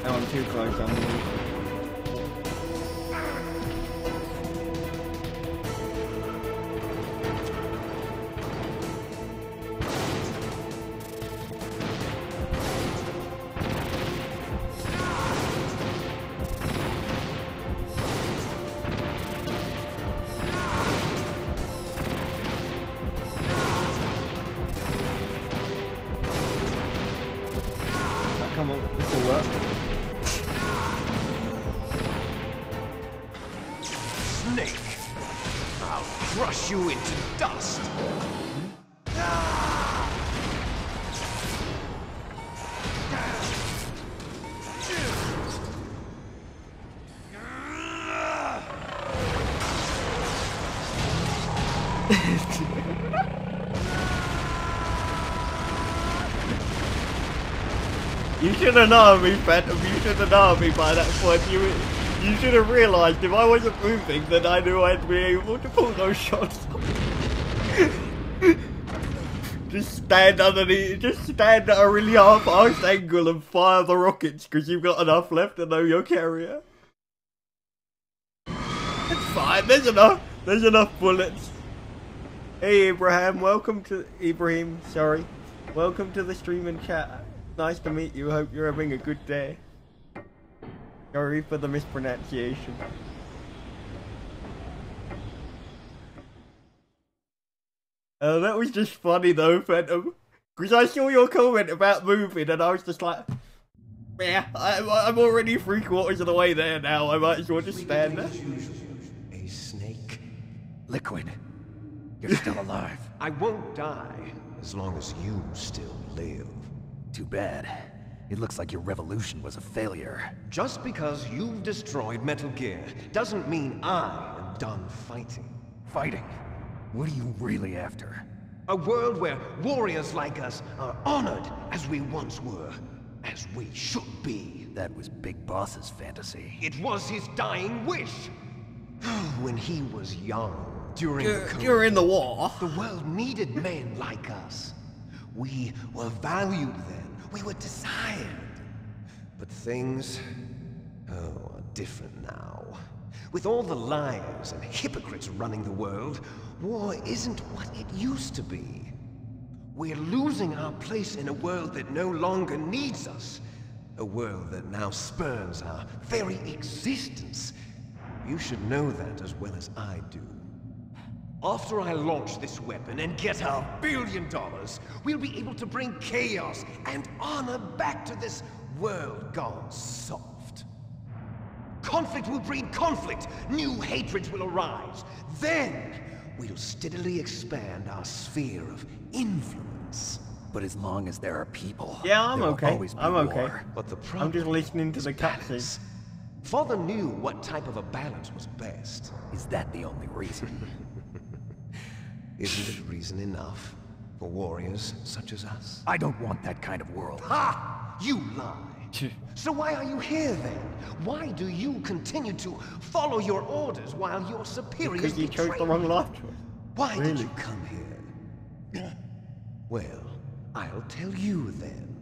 I'm too close on me. Come on, this will work. Snake! I'll crush you into dust! You should have known me, Phantom. You should have known me by that point. You should have realised if I wasn't moving, then I knew I'd be able to pull those shots. Just stand underneath, just stand at a really half-assed angle and fire the rockets because you've got enough left to know your carrier. It's fine. There's enough bullets. Hey Ibrahim, welcome to welcome to the stream and chat. Nice to meet you. Hope you're having a good day. Sorry for the mispronunciation. That was just funny though, Phantom. Because I saw your comment about moving and I was just like, yeah, I'm already 3/4 of the way there now. I might as well just stand there. A snake? Liquid, you're still alive. I won't die as long as you still live. Too bad. It looks like your revolution was a failure. Just because you've destroyed Metal Gear doesn't mean I am done fighting. Fighting? What are you really after? A world where warriors like us are honored as we once were, as we should be. That was Big Boss's fantasy. It was his dying wish. When he was young, during the war, the world needed men like us. We were valued then. We were desired. But things, are different now. With all the liars and hypocrites running the world, war isn't what it used to be. We're losing our place in a world that no longer needs us. A world that now spurns our very existence. You should know that as well as I do. After I launch this weapon and get our $1 billion, we'll be able to bring chaos and honor back to this world gone soft. Conflict will breed conflict. New hatreds will arise. Then, we'll steadily expand our sphere of influence. But as long as there are people, yeah, I'm okay. I'm okay. War. But the problem I'm just listening to the cutscenes. Father knew what type of a balance was best. Is that the only reason? Isn't it reason enough for warriors such as us? I don't want that kind of world. Ha! You lie. So why are you here then? Why do you continue to follow your orders while your superiors Because you chose the wrong life choice. Why did you come here? Well, I'll tell you then.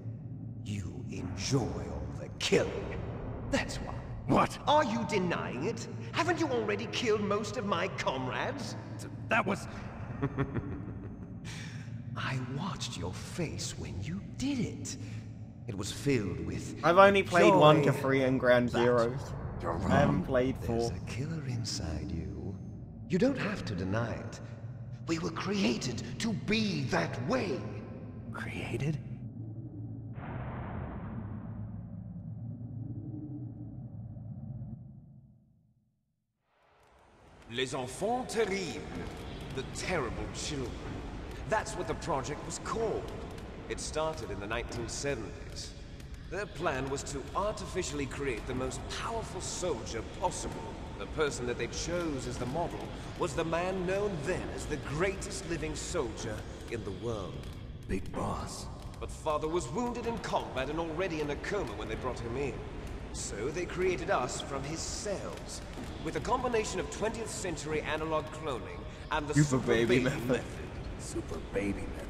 You enjoy all the killing. That's why. What? Are you denying it? Haven't you already killed most of my comrades? That was... I watched your face when you did it. It was filled with... I've only played joy, 1 to 3 and Ground Zeroes. You're wrong. I haven't played 4. There's a killer inside you. You don't have to deny it. We were created to be that way. Created? Les enfants terribles. The terrible children. That's what the project was called. It started in the 1970s. Their plan was to artificially create the most powerful soldier possible. The person that they chose as the model was the man known then as the greatest living soldier in the world. Big boss. But Father was wounded in combat and already in a coma when they brought him in. So they created us from his cells, with a combination of 20th century analog cloning and the Super Baby method. Super Baby method.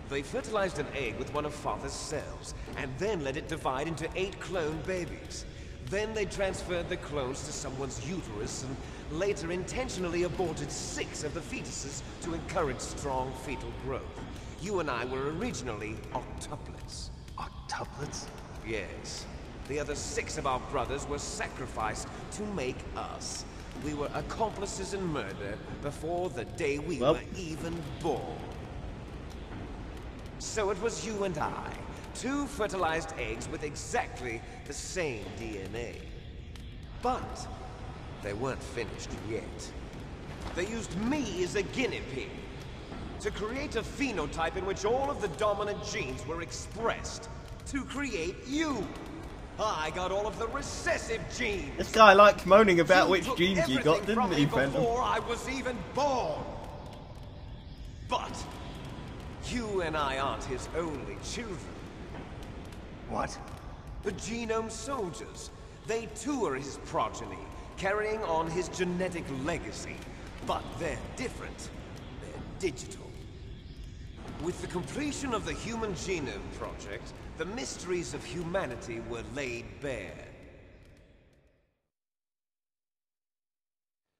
They fertilized an egg with one of Father's cells, and then let it divide into 8 clone babies. Then they transferred the clones to someone's uterus, and later intentionally aborted 6 of the fetuses to encourage strong fetal growth. You and I were originally octuplets. Octuplets? Yes. The other 6 of our brothers were sacrificed to make us. We were accomplices in murder before the day we were even born. So it was you and I, 2 fertilized eggs with exactly the same DNA. But they weren't finished yet. They used me as a guinea pig to create a phenotype in which all of the dominant genes were expressed. To create you. I got all of the recessive genes. This guy likes moaning about You which took genes you got, everything didn't from he, me Phantom? before I was even born. But you and I aren't his only children. What? The Genome Soldiers. They too are his progeny, carrying on his genetic legacy. But they're different. They're digital. With the completion of the Human Genome Project, the mysteries of humanity were laid bare.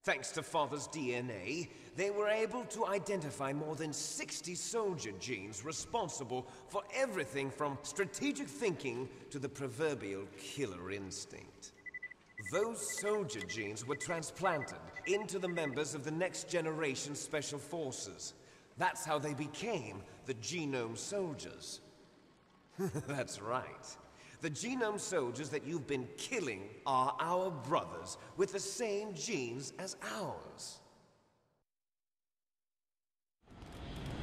Thanks to Father's DNA, they were able to identify more than 60 soldier genes responsible for everything from strategic thinking to the proverbial killer instinct. Those soldier genes were transplanted into the members of the next generation Special Forces. That's how they became the Genome Soldiers. That's right. The Genome Soldiers that you've been killing are our brothers with the same genes as ours.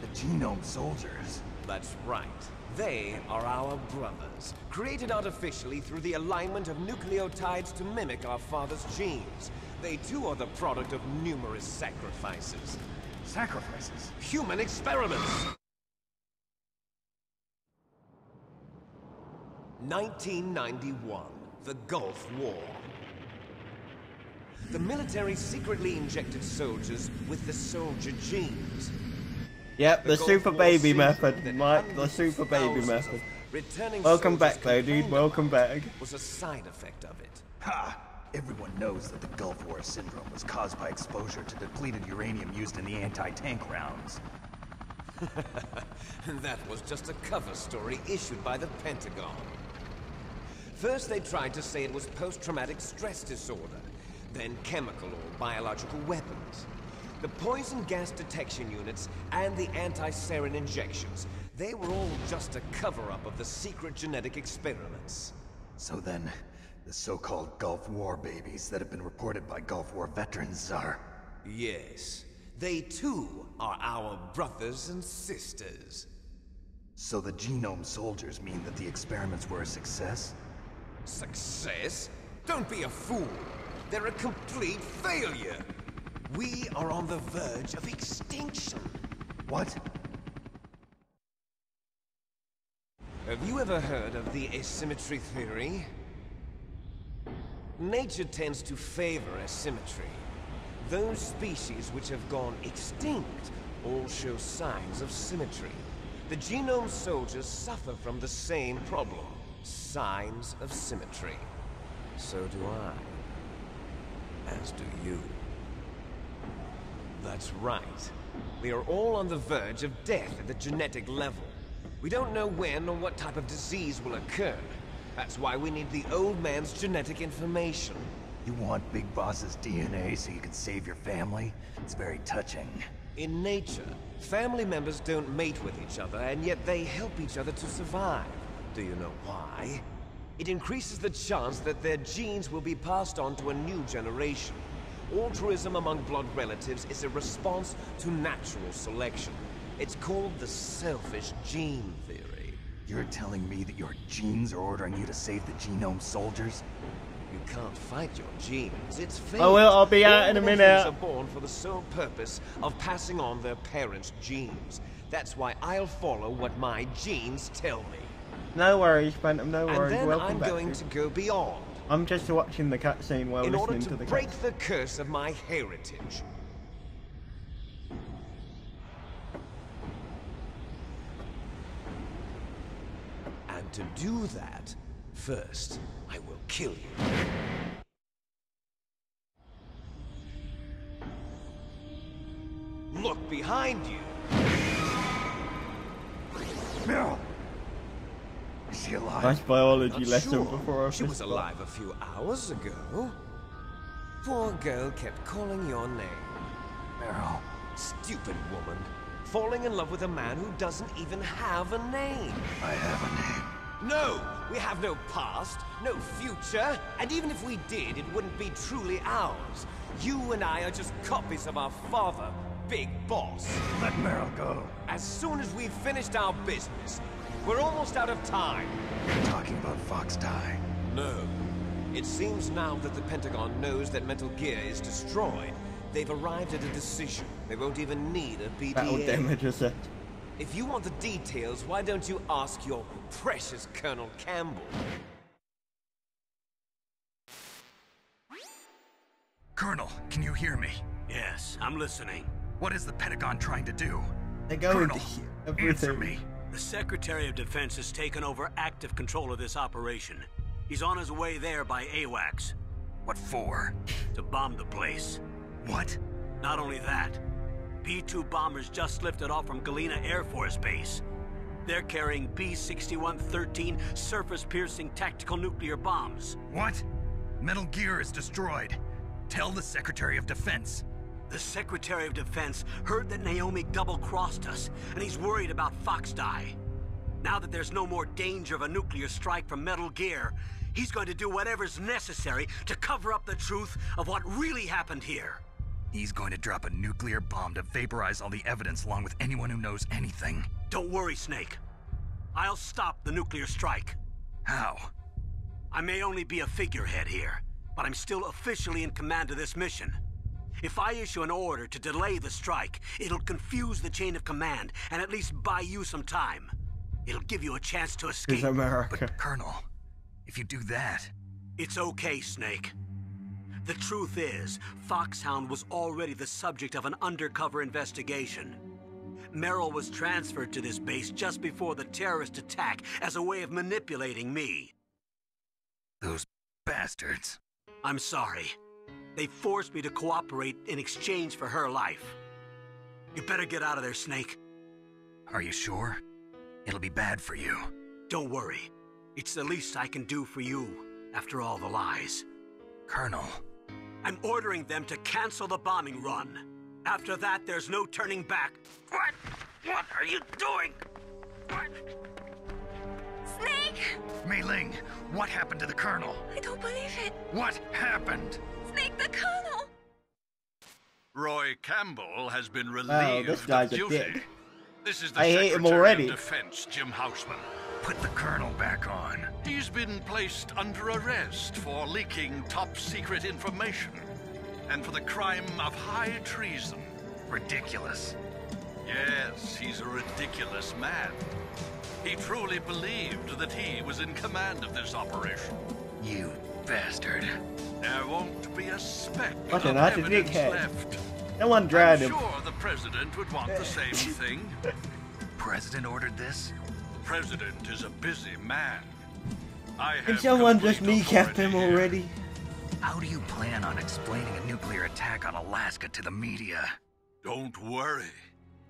The Genome Soldiers? That's right. They are our brothers, created artificially through the alignment of nucleotides to mimic our father's genes. They too are the product of numerous sacrifices. Sacrifices? Human experiments! 1991, the Gulf War. The military secretly injected soldiers with the soldier genes. Yep, the Super Baby method, Mike, the Super Baby method. Welcome back though, dude, welcome back. Was a side effect of it. Ha! Everyone knows that the Gulf War syndrome was caused by exposure to depleted uranium used in the anti-tank rounds. That was just a cover story issued by the Pentagon. First they tried to say it was post-traumatic stress disorder, then chemical or biological weapons. The poison gas detection units and the anti-sarin injections, they were all just a cover-up of the secret genetic experiments. So then, the so-called Gulf War babies that have been reported by Gulf War veterans are... Yes. They too are our brothers and sisters. So the Genome Soldiers mean that the experiments were a success? Success? Don't be a fool. They're a complete failure. We are on the verge of extinction. What? Have you ever heard of the asymmetry theory? Nature tends to favor asymmetry. Those species which have gone extinct all show signs of symmetry. The Genome Soldiers suffer from the same problem. Signs of symmetry. So do I. As do you. That's right. We are all on the verge of death at the genetic level. We don't know when or what type of disease will occur. That's why we need the old man's genetic information. You want Big Boss's DNA so you can save your family? It's very touching. In nature, family members don't mate with each other, and yet they help each other to survive. Do you know why? It increases the chance that their genes will be passed on to a new generation. Altruism among blood relatives is a response to natural selection. It's called the selfish gene theory. You're telling me that your genes are ordering you to save the genome soldiers? You can't fight your genes. It's fate. Oh well, I'll be out All in a living minute. things are born for the sole purpose of passing on their parents' genes. That's why I'll follow what my genes tell me. No worries, Phantom, no And worries. then Welcome I'm back. going to go beyond. I'm just watching the cutscene while In order listening to to the break cutscene. the curse of my heritage. And to do that, first, I will kill you. Look behind you. Meryl! Is she alive? Nice biology Not lesson sure. before I She was alive a few hours ago. Poor girl kept calling your name. Meryl. Stupid woman. Falling in love with a man who doesn't even have a name. I have a name. No! We have no past, no future, and even if we did, it wouldn't be truly ours. You and I are just copies of our father, Big Boss. Let Meryl go. As soon as we've finished our business, we're almost out of time. You're talking about Fox Die. No. It seems now that the Pentagon knows that Metal Gear is destroyed, they've arrived at a decision. They won't even need a BDA. Battle damage is it. If you want the details, why don't you ask your precious Colonel Campbell? Colonel, can you hear me? Yes, I'm listening. What is the Pentagon trying to do? They're going Colonel, to answer everything. me. The Secretary of Defense has taken over active control of this operation. He's on his way there by AWACS. What for? To bomb the place. What? Not only that, B-2 bombers just lifted off from Galena Air Force Base. They're carrying B-6113 surface-piercing tactical nuclear bombs. What? Metal Gear is destroyed. Tell the Secretary of Defense. The Secretary of Defense heard that Naomi double-crossed us, and he's worried about Fox Die. Now that there's no more danger of a nuclear strike from Metal Gear, he's going to do whatever's necessary to cover up the truth of what really happened here. He's going to drop a nuclear bomb to vaporize all the evidence along with anyone who knows anything. Don't worry, Snake. I'll stop the nuclear strike. How? I may only be a figurehead here, but I'm still officially in command of this mission. If I issue an order to delay the strike, it'll confuse the chain of command and at least buy you some time. It'll give you a chance to escape. It's America. But, Colonel, if you do that... It's okay, Snake. The truth is, Foxhound was already the subject of an undercover investigation. Meryl was transferred to this base just before the terrorist attack as a way of manipulating me. Those bastards. I'm sorry. They forced me to cooperate in exchange for her life. You better get out of there, Snake. Are you sure? It'll be bad for you. Don't worry. It's the least I can do for you, after all the lies. Colonel. I'm ordering them to cancel the bombing run. After that, there's no turning back. What? What are you doing? What? Snake! Mei Ling, what happened to the Colonel? I don't believe it. What happened? Snake the Colonel! Roy Campbell has been Wow, relieved this guy's of a duty. dick. This is the I hate him Secretary already. of Defense, Jim Houseman. Put the Colonel back on. He's been placed under arrest for leaking top-secret information and for the crime of high treason. Ridiculous. Yes, he's a ridiculous man. He truly believed that he was in command of this operation. You bastard. There won't be a speck What of an utter evidence dickhead. left. No one dragged I'm him. sure the President would want the same thing. President ordered this? President is a busy man. I Can have someone just complete kneecap him authority here. already? How do you plan on explaining a nuclear attack on Alaska to the media? Don't worry.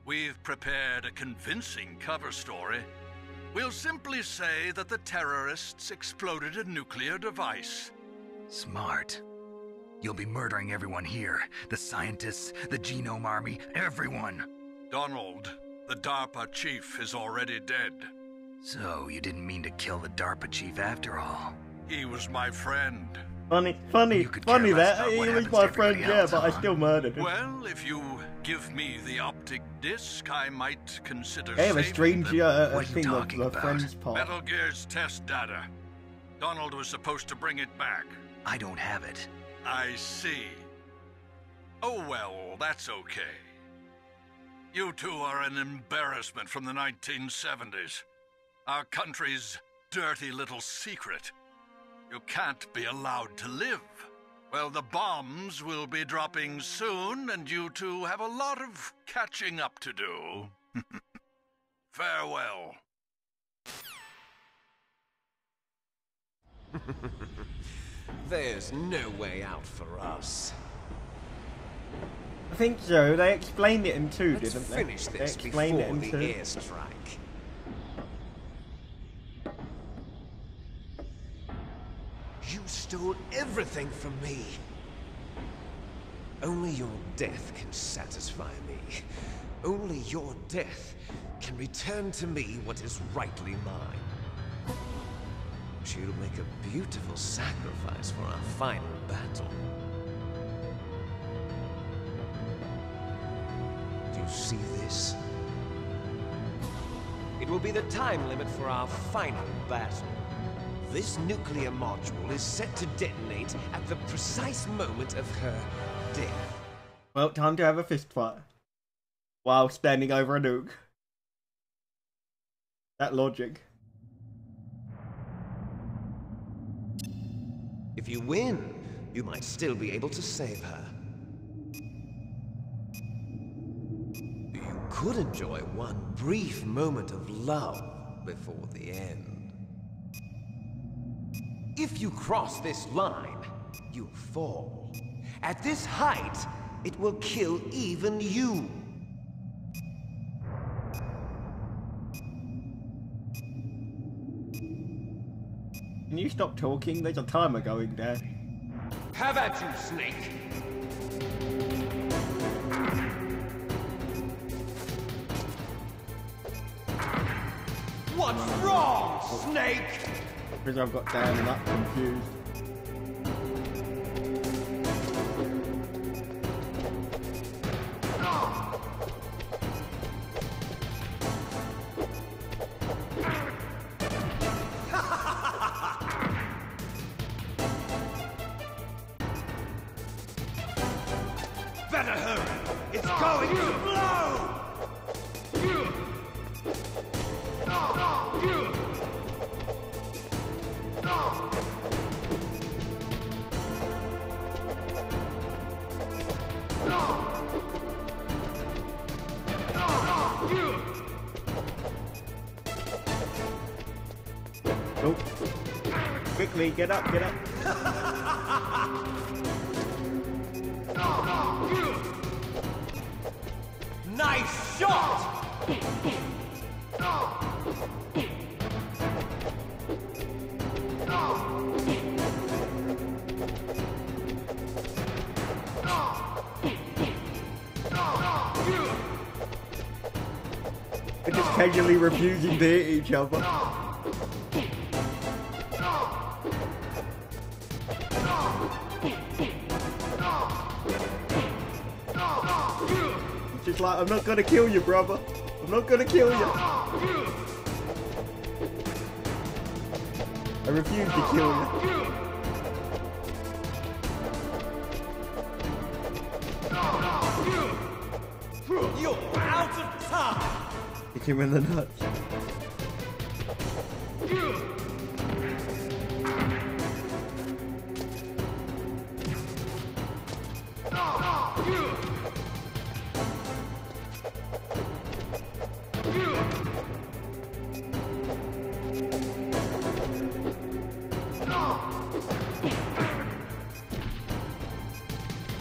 We've prepared a convincing cover story. We'll simply say that the terrorists exploded a nuclear device. Smart. You'll be murdering everyone here. The scientists, the genome army, everyone. Donald, the DARPA chief is already dead. So, you didn't mean to kill the DARPA chief after all? He was my friend. Funny care less that. about He what was happens my to friend, everybody yeah, else, but I huh? still murdered him. Well, if you give me the optic disc, I might consider They have a saving strange them. What are you thing of talking the about? friends part. Metal Gear's test data. Donald was supposed to bring it back. I don't have it. I see. Oh well, that's okay. You two are an embarrassment from the 1970s. Our country's dirty little secret. You can't be allowed to live. Well, the bombs will be dropping soon, and you two have a lot of catching up to do. Farewell. There's no way out for us. I think so. They explained it in 2, Let's didn't they? finish They this explained before it in the 2. airstrike. You stole everything from me. Only your death can satisfy me. Only your death can return to me what is rightly mine. But you'll make a beautiful sacrifice for our final battle. Do you see this? It will be the time limit for our final battle. This nuclear module is set to detonate at the precise moment of her death. Well, time to have a fist fight. While standing over a nuke. That logic. If you win, you might still be able to save her. You could enjoy one brief moment of love before the end. If you cross this line, you fall. At this height, it will kill even you. Can you stop talking? There's a timer going down. Have at you, Snake! What's wrong, Snake? Because I've got down and up confused. Better hurry! It's going to blow! Nope. Quickly, get up, get up. Nice shot! They're just casually refusing to hit each other. It's just like, I'm not gonna kill you, brother. I'm not gonna kill you. I refuse to kill you. You're out of time! Kick him in the nuts.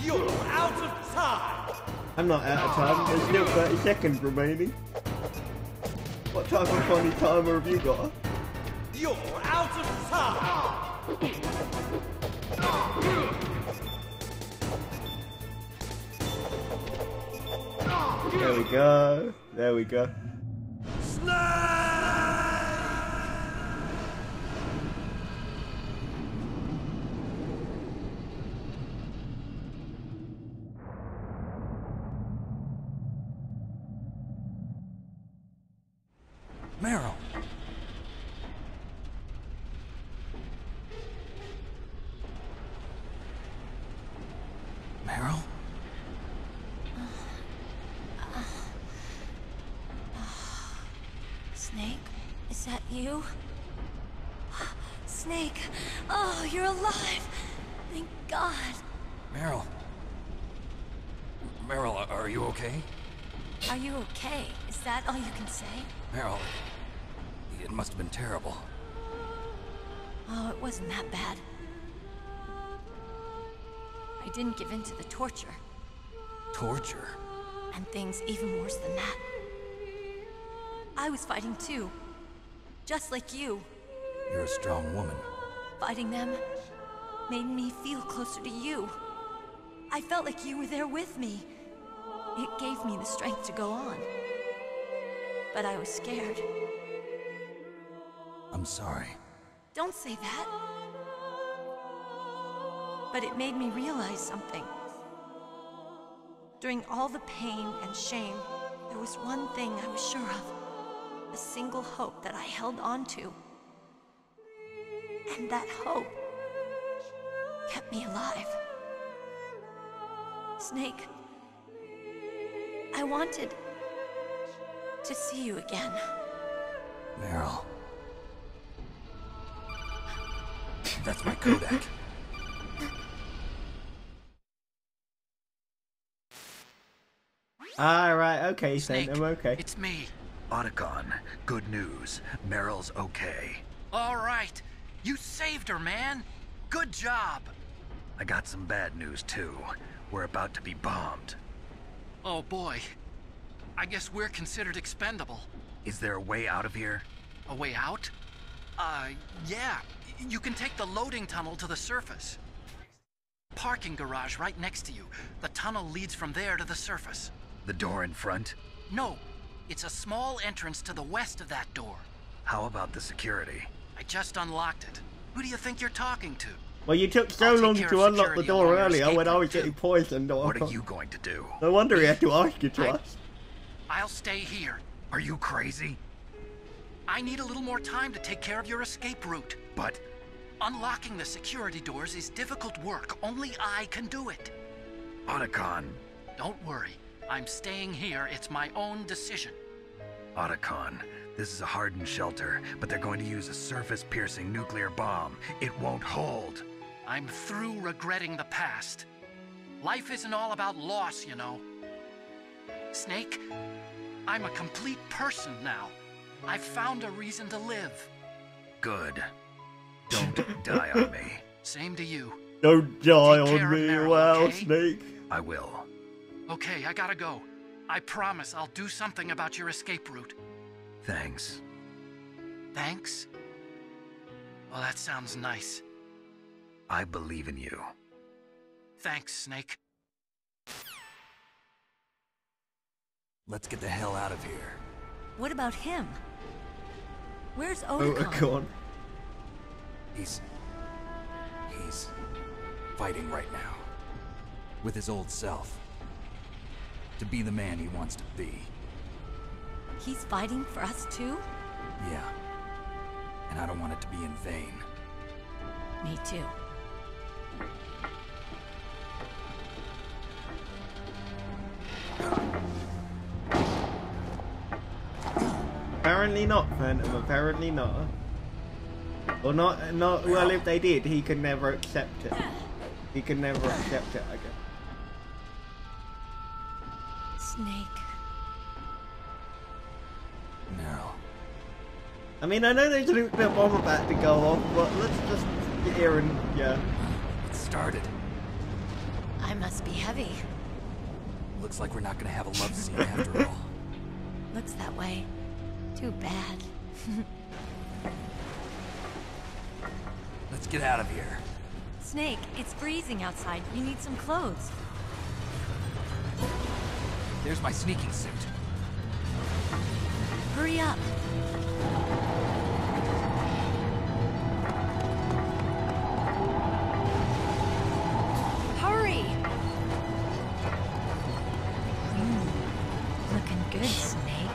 You're out of time! I'm not out of time. There's still 30 seconds remaining. What type of funny timer have you got? You're out of time! There we go. There we go. Meryl. Meryl? Snake, is that you? Snake, oh, you're alive! Thank God. Meryl. Meryl, are you okay? Are you okay? Is that all you can say? Meryl, it must have been terrible. Oh, it wasn't that bad. I didn't give in to the torture. Torture? And things even worse than that. I was fighting too. Just like you. You're a strong woman. Fighting them made me feel closer to you. I felt like you were there with me. It gave me the strength to go on. But I was scared. I'm sorry. Don't say that. But it made me realize something. During all the pain and shame, there was one thing I was sure of. A single hope that I held on to. And that hope kept me alive. Snake, I wanted to see you again. Meryl. That's my Kodak. Alright, okay, Snake, sent him, okay. It's me. Otacon, good news. Meryl's okay. All right. You saved her, man. Good job. I got some bad news, too. We're about to be bombed. Oh, boy. I guess we're considered expendable. Is there a way out of here? A way out? Yeah. You can take the loading tunnel to the surface. Parking garage right next to you. The tunnel leads from there to the surface. The door in front? No. It's a small entrance to the west of that door. How about the security? I just unlocked it. Who do you think you're talking to? Well, you took so long to unlock the door earlier when I was getting poisoned. What are you going to do? No wonder he had to ask you twice. I'll stay here. Are you crazy? I need a little more time to take care of your escape route. But unlocking the security doors is difficult work. Only I can do it. Otacon. Don't worry. I'm staying here. It's my own decision. Otacon, this is a hardened shelter, but they're going to use a surface-piercing nuclear bomb. It won't hold. I'm through regretting the past. Life isn't all about loss, you know. Snake, I'm a complete person now. I've found a reason to live. Good. Don't die on me. Same to you. Don't die Take care on of me, Meryl, well, okay? Snake. I will. Okay, I gotta go. I promise I'll do something about your escape route. Thanks. Thanks? Well, that sounds nice. I believe in you. Thanks, Snake. Let's get the hell out of here. What about him? Where's Otacon? Otacon. He's fighting right now. With his old self. To be the man he wants to be. He's fighting for us too? Yeah. And I don't want it to be in vain. Me too. Apparently not, Phantom. Apparently not. Or not. Well, if they did, he could never accept it. He could never accept it, I guess. Snake. Meryl. I mean, I know there's a nuclear bomb about to go off, but let's just get here and, yeah. It started. I must be heavy. Looks like we're not gonna have a love scene after all. Looks that way. Too bad. Let's get out of here. Snake, it's freezing outside. You need some clothes. There's my sneaking suit. Hurry up. Hurry! Looking good, Snake.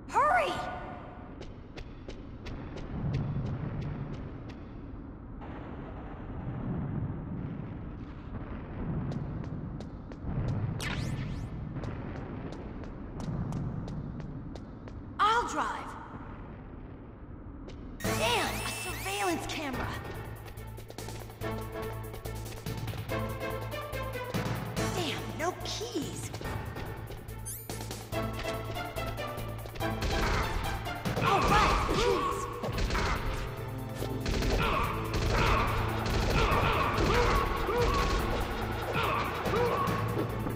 Hurry! I'll drive. Damn, a surveillance camera. Damn, no keys. All right, keys.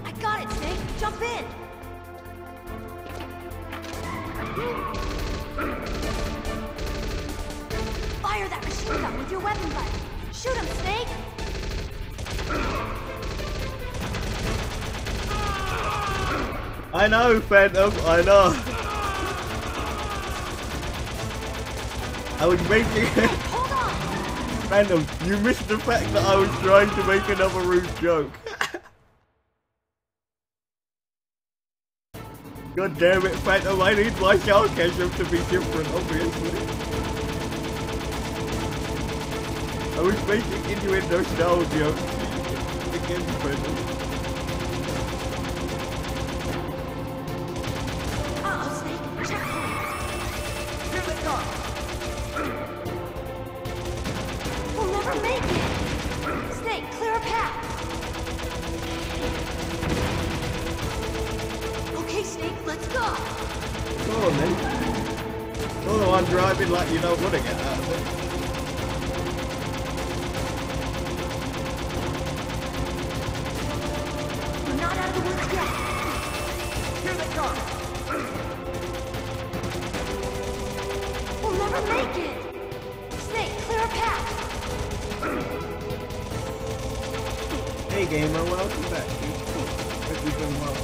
I got it, Snake. Jump in. Fire that machine gun with your weapon button. Shoot him, Snake. I know, Phantom, I know. I was making Hold on. Phantom, you missed the fact that I was trying to make another rude joke. God damn it, Phantom, I need my sarcasm to be different, obviously. I was making innuendo style jokes. Again, Phantom. Uh-oh, Snake. Checkpoint. Here they come! We'll never make it. Snake, clear a path. Okay, Snake, let's go. Go on then. You're the one driving like you don't want to get out of it. We're not out of the woods yet. Here they come! We'll never make it. Snake, clear a path. Hey gamer, welcome back. Hope you've been well.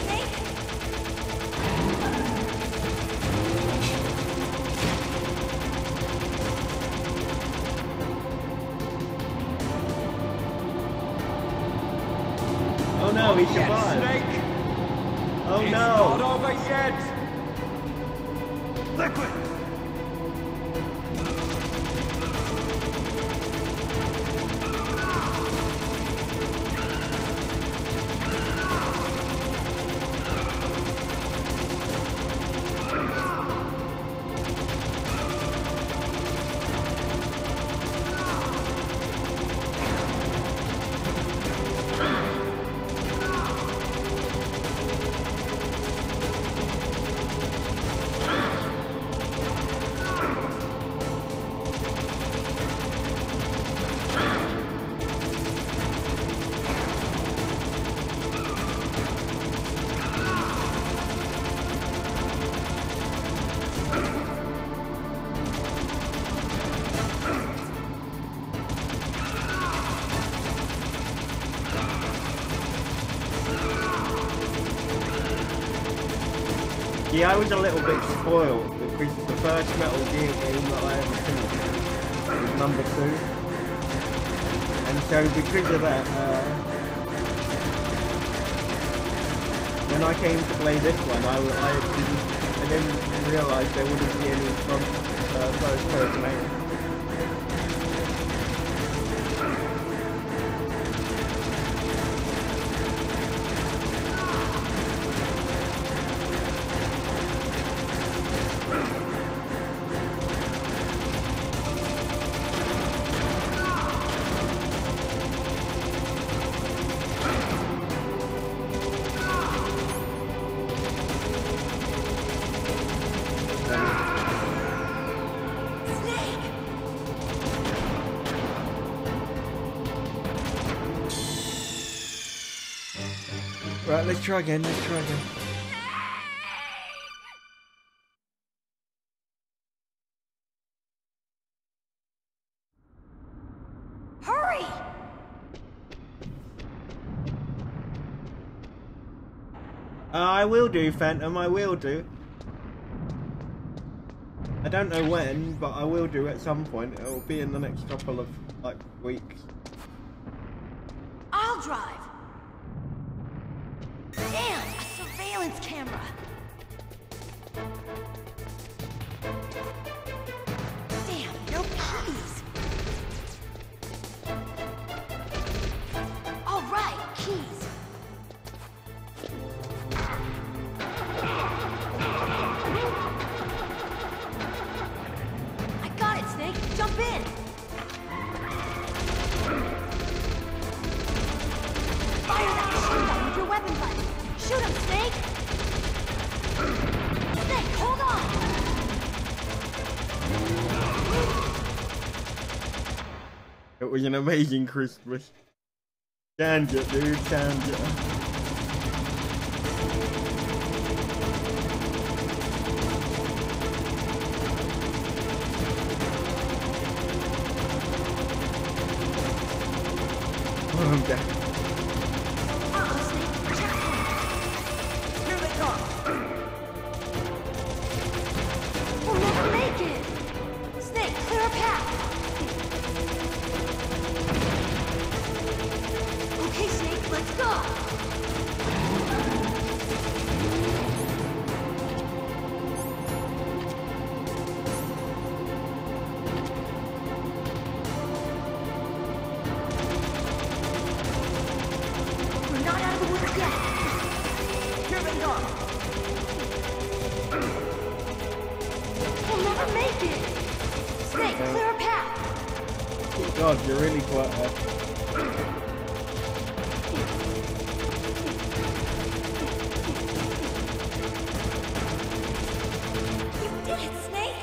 Snake. Oh no, he Yes, survived. Snake! Oh It's no. not over yet! Liquid! Yeah, I was a little bit spoiled because the first Metal Gear game that I ever finished was number 2. And so because of that, when I came to play this one, I didn't realise there wouldn't be any first person aim. Right, let's try again, let's try again. Hurry! I will do, Phantom, I will do. I don't know when, but I will do at some point. It will be in the next couple of, like, weeks. I'll drive! Damn, a surveillance camera! Damn, no keys! All right, keys! I got it, Snake! Jump in! Fire that machine gun with your weapon button! Shoot him, Snake! Snake, hold on! It was an amazing Christmas. Ganja, dude, Ganja. Oh, I'm dead. Here they come! We'll never make it! Snake, clear a path! Okay, Snake, let's go! We're not out of the woods yet! Here they come! We'll never make it! Snake, clear a path! God, you're really quite You did it, Snake!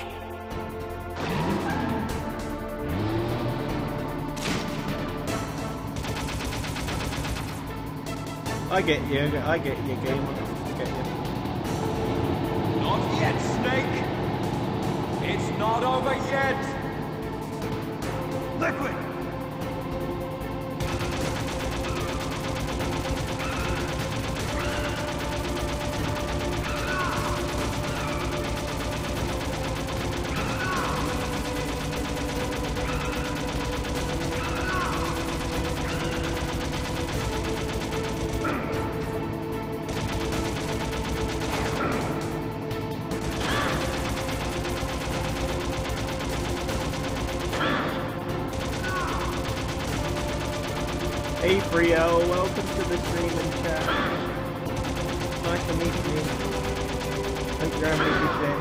I get you, game. I get you. Not yet, Snake! It's not over yet! Liquid! Hey Frio, welcome to the stream and chat. Nice to meet you. Hope you're having a good day.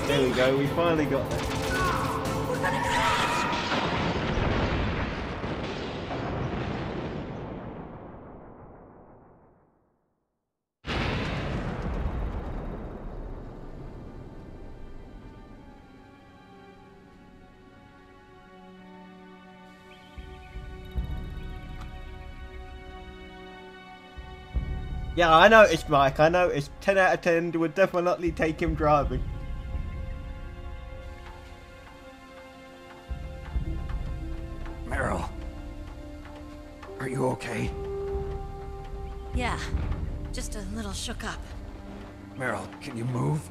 There we go, we finally got there. We're gonna crash! Yeah, I noticed, Mike. I noticed. 10 out of 10 would definitely take him driving. Meryl, are you okay? Yeah, just a little shook up. Meryl, can you move?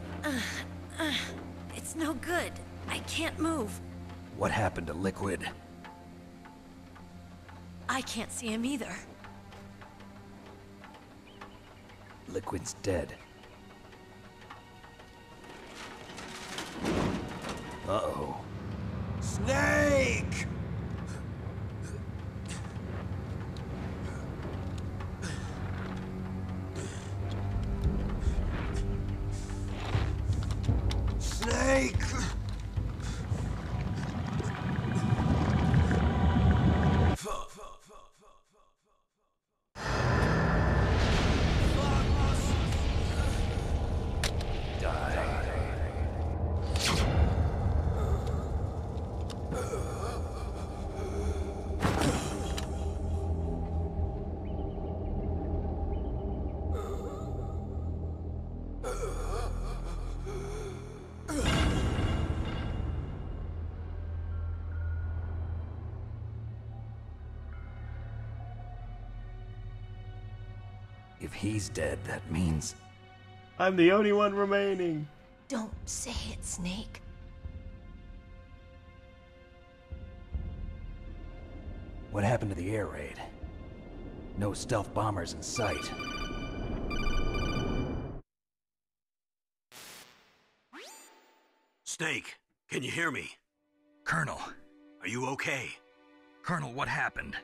It's no good. I can't move. What happened to Liquid? I can't see him either. Liquid's dead. Uh-oh. Snake! Snake! If he's dead, that means... I'm the only one remaining. Don't say it, Snake. What happened to the air raid? No stealth bombers in sight. Snake, can you hear me? Colonel. Are you okay? Colonel, what happened?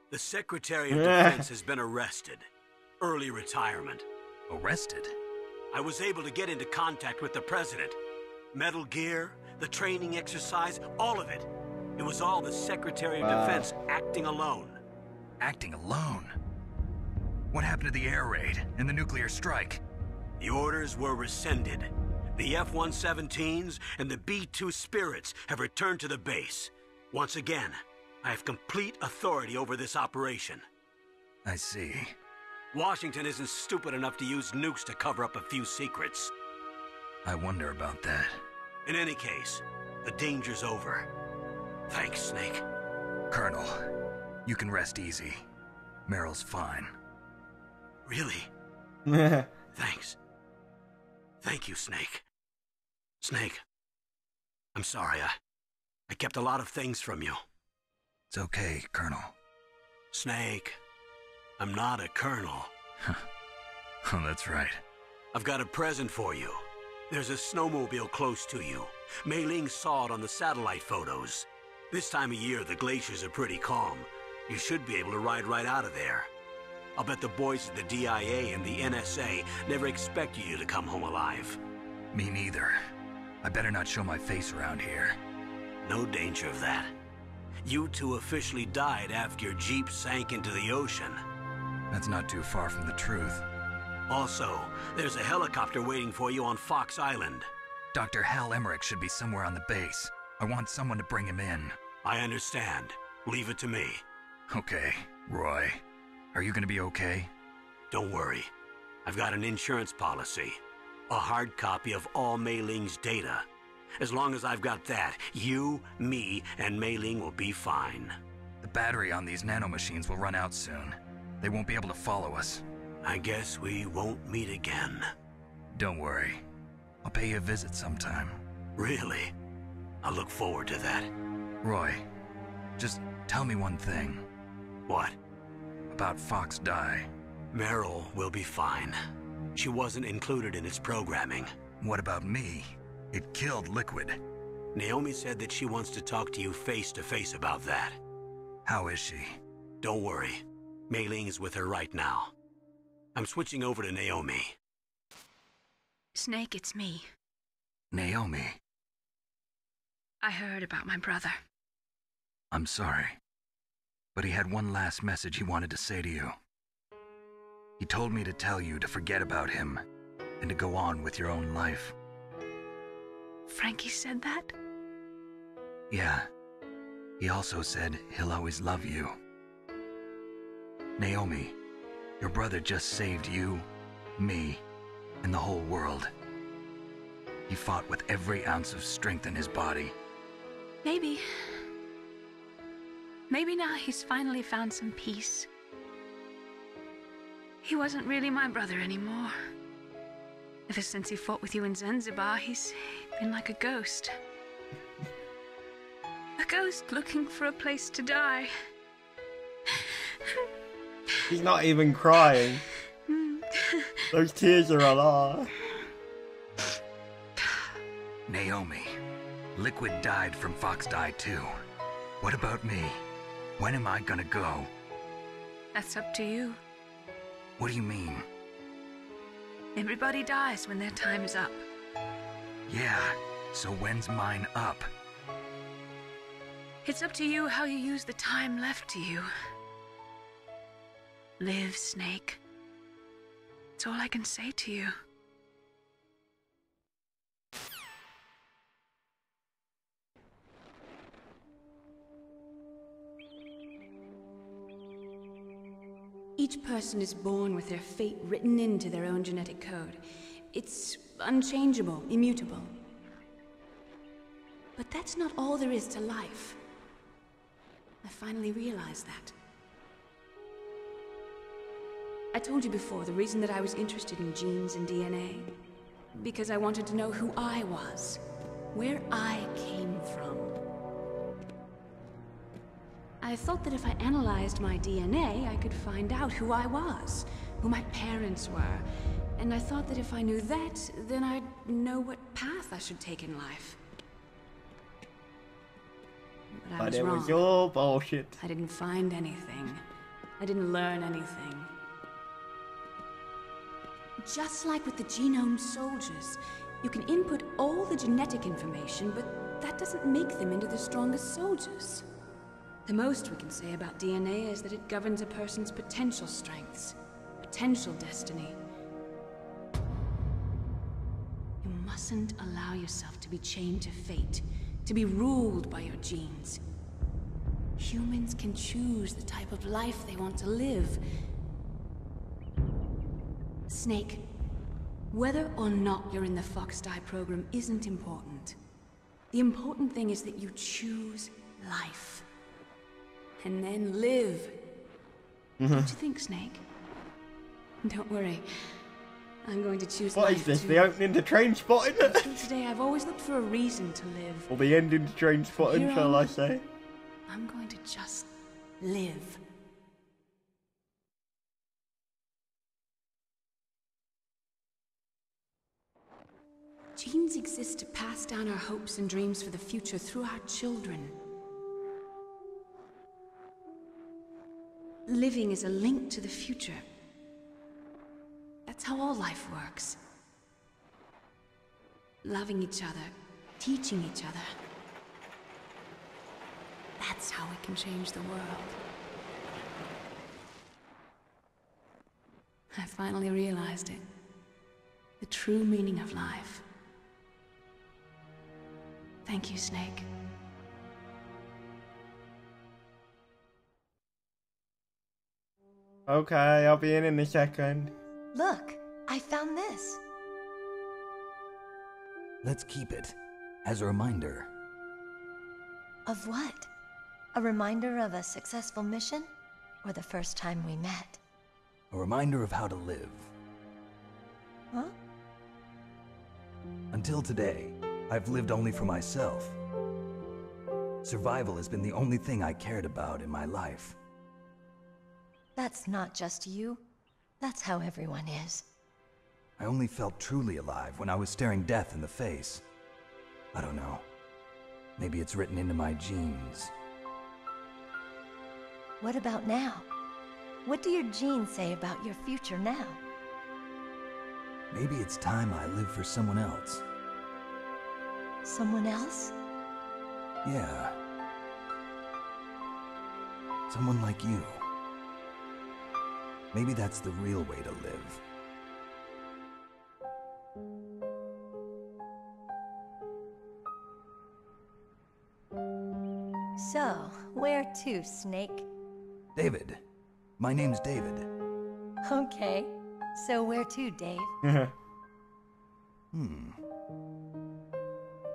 The Secretary of Defense has been arrested. Early retirement. Arrested? I was able to get into contact with the President. Metal Gear, the training exercise, all of it. It was all the Secretary of Defense acting alone. Acting alone? What happened to the air raid and the nuclear strike? The orders were rescinded. The F-117s and the B-2 Spirits have returned to the base. Once again, I have complete authority over this operation. I see. Washington isn't stupid enough to use nukes to cover up a few secrets. I wonder about that. In any case, the danger's over. Thanks, Snake. Colonel, you can rest easy. Meryl's fine. Really? Thanks. Thank you, Snake. Snake, I'm sorry. I kept a lot of things from you. It's okay, Colonel. Snake, I'm not a colonel. Oh, that's right. I've got a present for you. There's a snowmobile close to you. Mei Ling saw it on the satellite photos. This time of year, the glaciers are pretty calm. You should be able to ride right out of there. I'll bet the boys at the DIA and the NSA never expected you to come home alive. Me neither. I better not show my face around here. No danger of that. You two officially died after your Jeep sank into the ocean. That's not too far from the truth. Also, there's a helicopter waiting for you on Fox Island. Dr. Hal Emmerich should be somewhere on the base. I want someone to bring him in. I understand. Leave it to me. Okay, Roy. Are you gonna be okay? Don't worry. I've got an insurance policy. A hard copy of all Mei Ling's data. As long as I've got that, you, me, and Mei Ling will be fine. The battery on these nanomachines will run out soon. They won't be able to follow us. I guess we won't meet again. Don't worry. I'll pay you a visit sometime. Really? I look forward to that. Roy, just tell me one thing. What? About Fox Die. Meryl will be fine. She wasn't included in its programming. What about me? It killed Liquid. Naomi said that she wants to talk to you face to face about that. How is she? Don't worry. Mei Ling is with her right now. I'm switching over to Naomi. Snake, it's me. Naomi. I heard about my brother. I'm sorry. But he had one last message he wanted to say to you. He told me to tell you to forget about him and to go on with your own life. Frankie said that? Yeah. He also said he'll always love you. Naomi, Your brother just saved you, me, and the whole world. He fought with every ounce of strength in his body. Maybe. Maybe now he's finally found some peace. He wasn't really my brother anymore. Ever since he fought with you in Zanzibar, he's been like a ghost. A ghost looking for a place to die. He's not even crying. Those tears are a lie. Naomi, Liquid died from Fox Die too. What about me? When am I gonna go? That's up to you. What do you mean? Everybody dies when their time is up. Yeah, so when's mine up? It's up to you how you use the time left to you. Live, Snake. That's all I can say to you. Each person is born with their fate written into their own genetic code. It's unchangeable, immutable. But that's not all there is to life. I finally realized that. I told you before the reason that I was interested in genes and DNA. Because I wanted to know who I was, where I came from. I thought that if I analyzed my DNA, I could find out who I was, who my parents were. And I thought that if I knew that, then I'd know what path I should take in life. But I was wrong. It was your bullshit. I didn't find anything. I didn't learn anything. Just like with the genome soldiers, you can input all the genetic information, but that doesn't make them into the strongest soldiers. The most we can say about DNA is that it governs a person's potential strengths, potential destiny. You mustn't allow yourself to be chained to fate, to be ruled by your genes. Humans can choose the type of life they want to live. Snake, whether or not you're in the Fox Die program isn't important. The important thing is that you choose life. And then live. Don't you think, Snake? Don't worry. I'm going to choose life. What is this? Too. The opening to Train Spotting? Until today, I've always looked for a reason to live. Or the ending to Train Spotting, Here shall on- I say? I'm going to just live. Genes exist to pass down our hopes and dreams for the future through our children. Living is a link to the future. That's how all life works. Loving each other, teaching each other. That's how we can change the world. I finally realized it. The true meaning of life. Thank you, Snake. Okay, I'll be in a second. Look, I found this. Let's keep it as a reminder. Of what? A reminder of a successful mission? Or the first time we met? A reminder of how to live. Huh? Until today, I've lived only for myself. Survival has been the only thing I cared about in my life. That's not just you. That's how everyone is. I only felt truly alive when I was staring death in the face. I don't know. Maybe it's written into my genes. What about now? What do your genes say about your future now? Maybe it's time I live for someone else. Someone else? Yeah. Someone like you. Maybe that's the real way to live. So, where to, Snake? David. My name's David. Okay. So where to, Dave?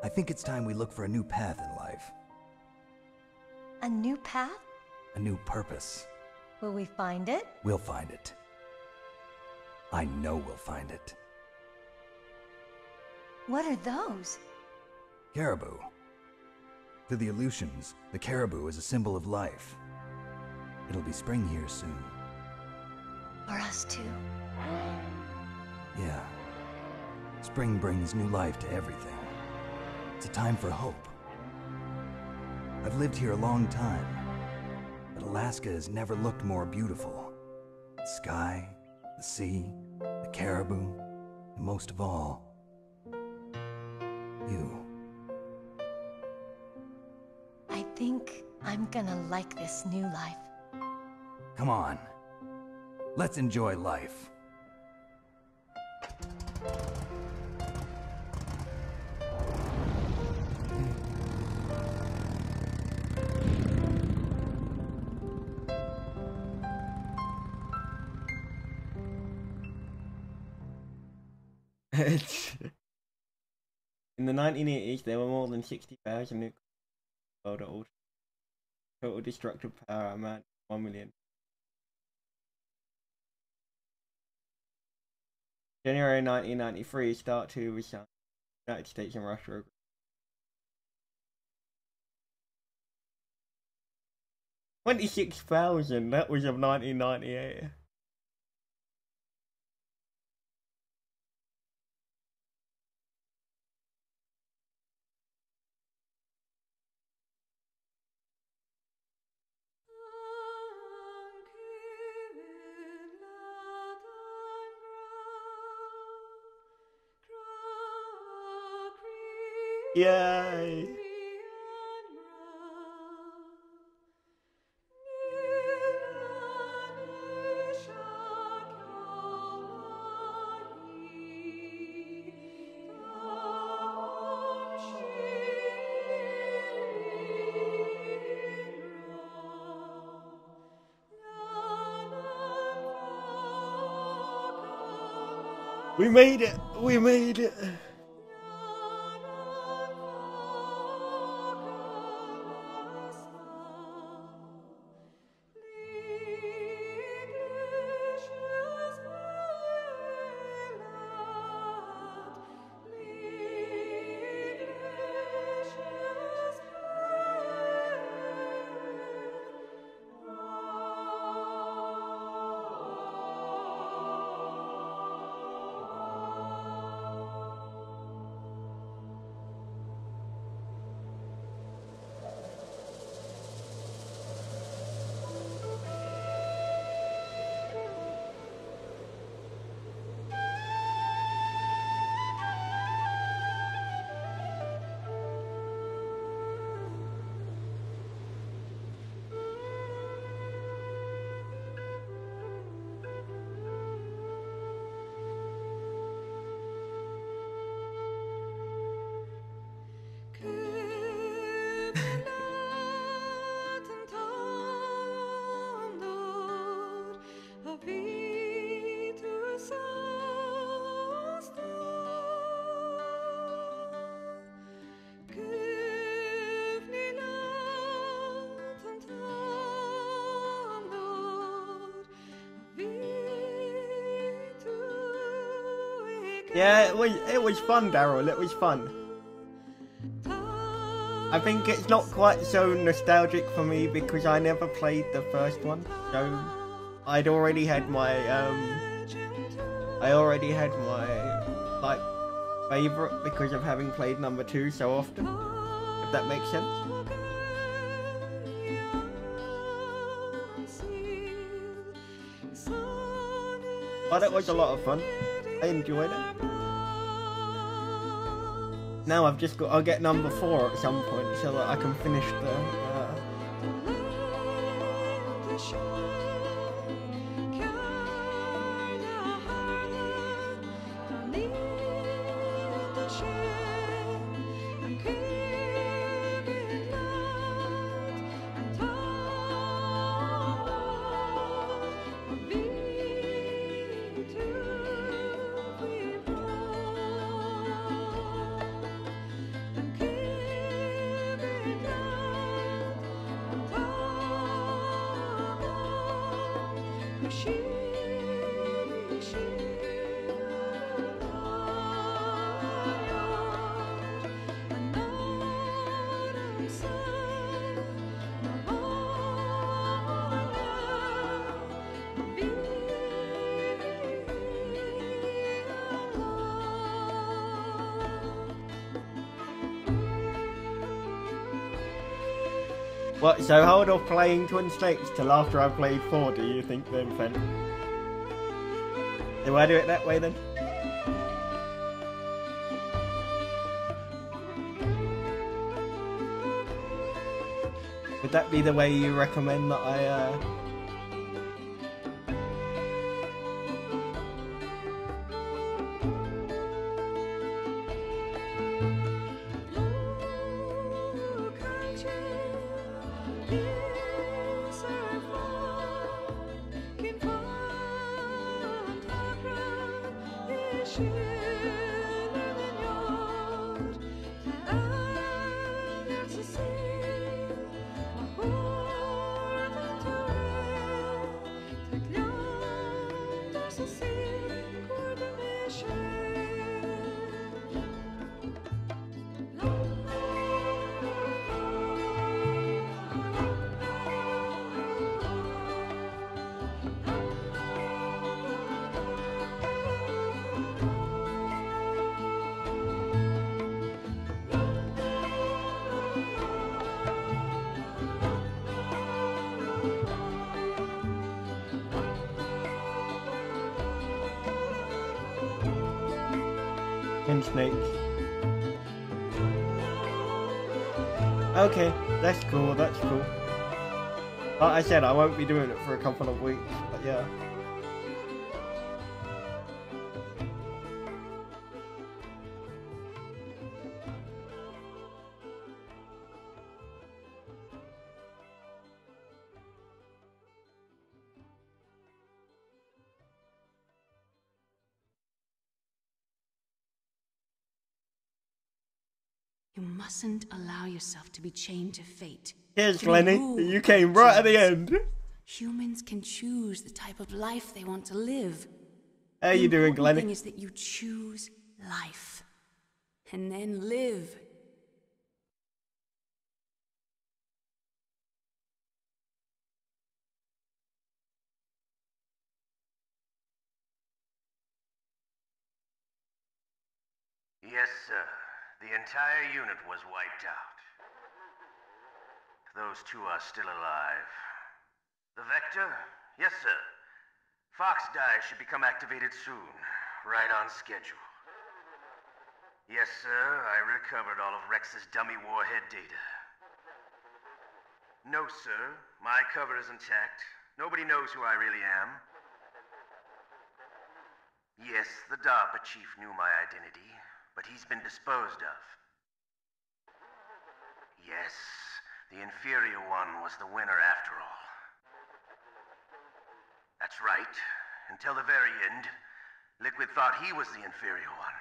I think it's time we look for a new path in life. A new path? A new purpose. Will we find it? We'll find it. I know we'll find it. What are those? Caribou. To the Aleutians, the caribou is a symbol of life. It'll be spring here soon. For us too. Yeah. Spring brings new life to everything. It's a time for hope. I've lived here a long time, but Alaska has never looked more beautiful. The sky, the sea, the caribou, and most of all, you. I think I'm gonna like this new life. Come on. Let's enjoy life. In the 1980s, there were more than 60,000 nuclear world at all. Total destructive power amount 1 million. January 1993, Start 2 was signed. United States and Russia agreed. $26,000. That was of 1998. Yay! We made it! We made it! Yeah, it was fun, Daryl. It was fun. I think it's not quite so nostalgic for me because I never played the first one, so I'd already had my like favorite because of having played number 2 so often. If that makes sense. But it was a lot of fun. I enjoyed it. Now I'll get number 4 at some point so that I can finish the What, so hold off playing Twin Snakes till after I played 4, do you think then, Fen? Do I do it that way then? Would that be the way you recommend that I, Twin Snakes? Okay, that's cool, that's cool. Like I said, I won't be doing it for a couple of weeks, but yeah. You mustn't allow yourself to be chained to fate. Here's Glennie. You came right at the end. Humans can choose the type of life they want to live. How you doing, Glennie? The important thing is that you choose life. And then live. Yes, sir. The entire unit was wiped out. Those two are still alive. The Vector? Yes, sir. Fox Die should become activated soon. Right on schedule. Yes, sir. I recovered all of Rex's dummy warhead data. No, sir. My cover is intact. Nobody knows who I really am. Yes, the DARPA chief knew my identity, but he's been disposed of. Yes, the inferior one was the winner after all. That's right. Until the very end, Liquid thought he was the inferior one.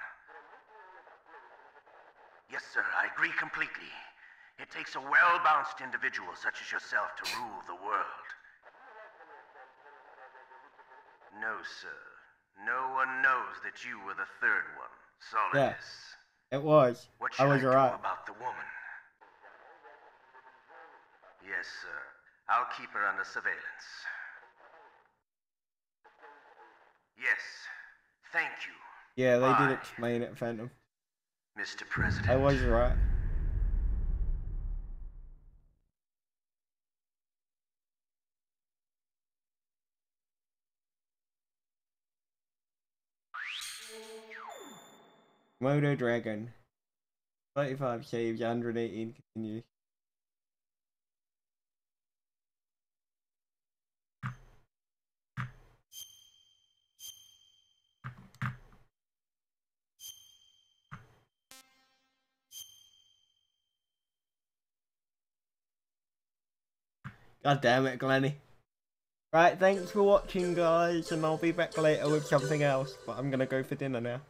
Yes, sir, I agree completely. It takes a well-balanced individual such as yourself to rule the world. No, sir. No one knows that you were the third one, Solidus. Yeah, it was. What should I was alright. about the woman? Yes, sir. I'll keep her under surveillance. Yes. Thank you. Yeah, they did explain it, Phantom. Mr. President. I was right. Moto Dragon. 35 saves, 118 continues. God damn it, Glennie. Right, thanks for watching, guys, and I'll be back later with something else, but I'm gonna go for dinner now.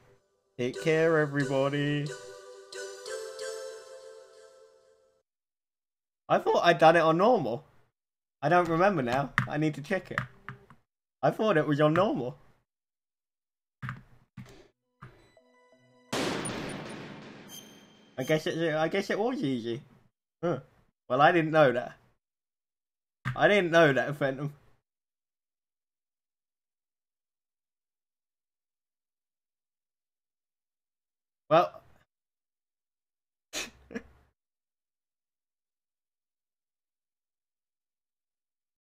Take care, everybody. I thought I'd done it on normal. I don't remember now. I need to check it. I thought it was on normal. I guess it was easy. Huh. Well, I didn't know that. I didn't know that, Phantom. Well,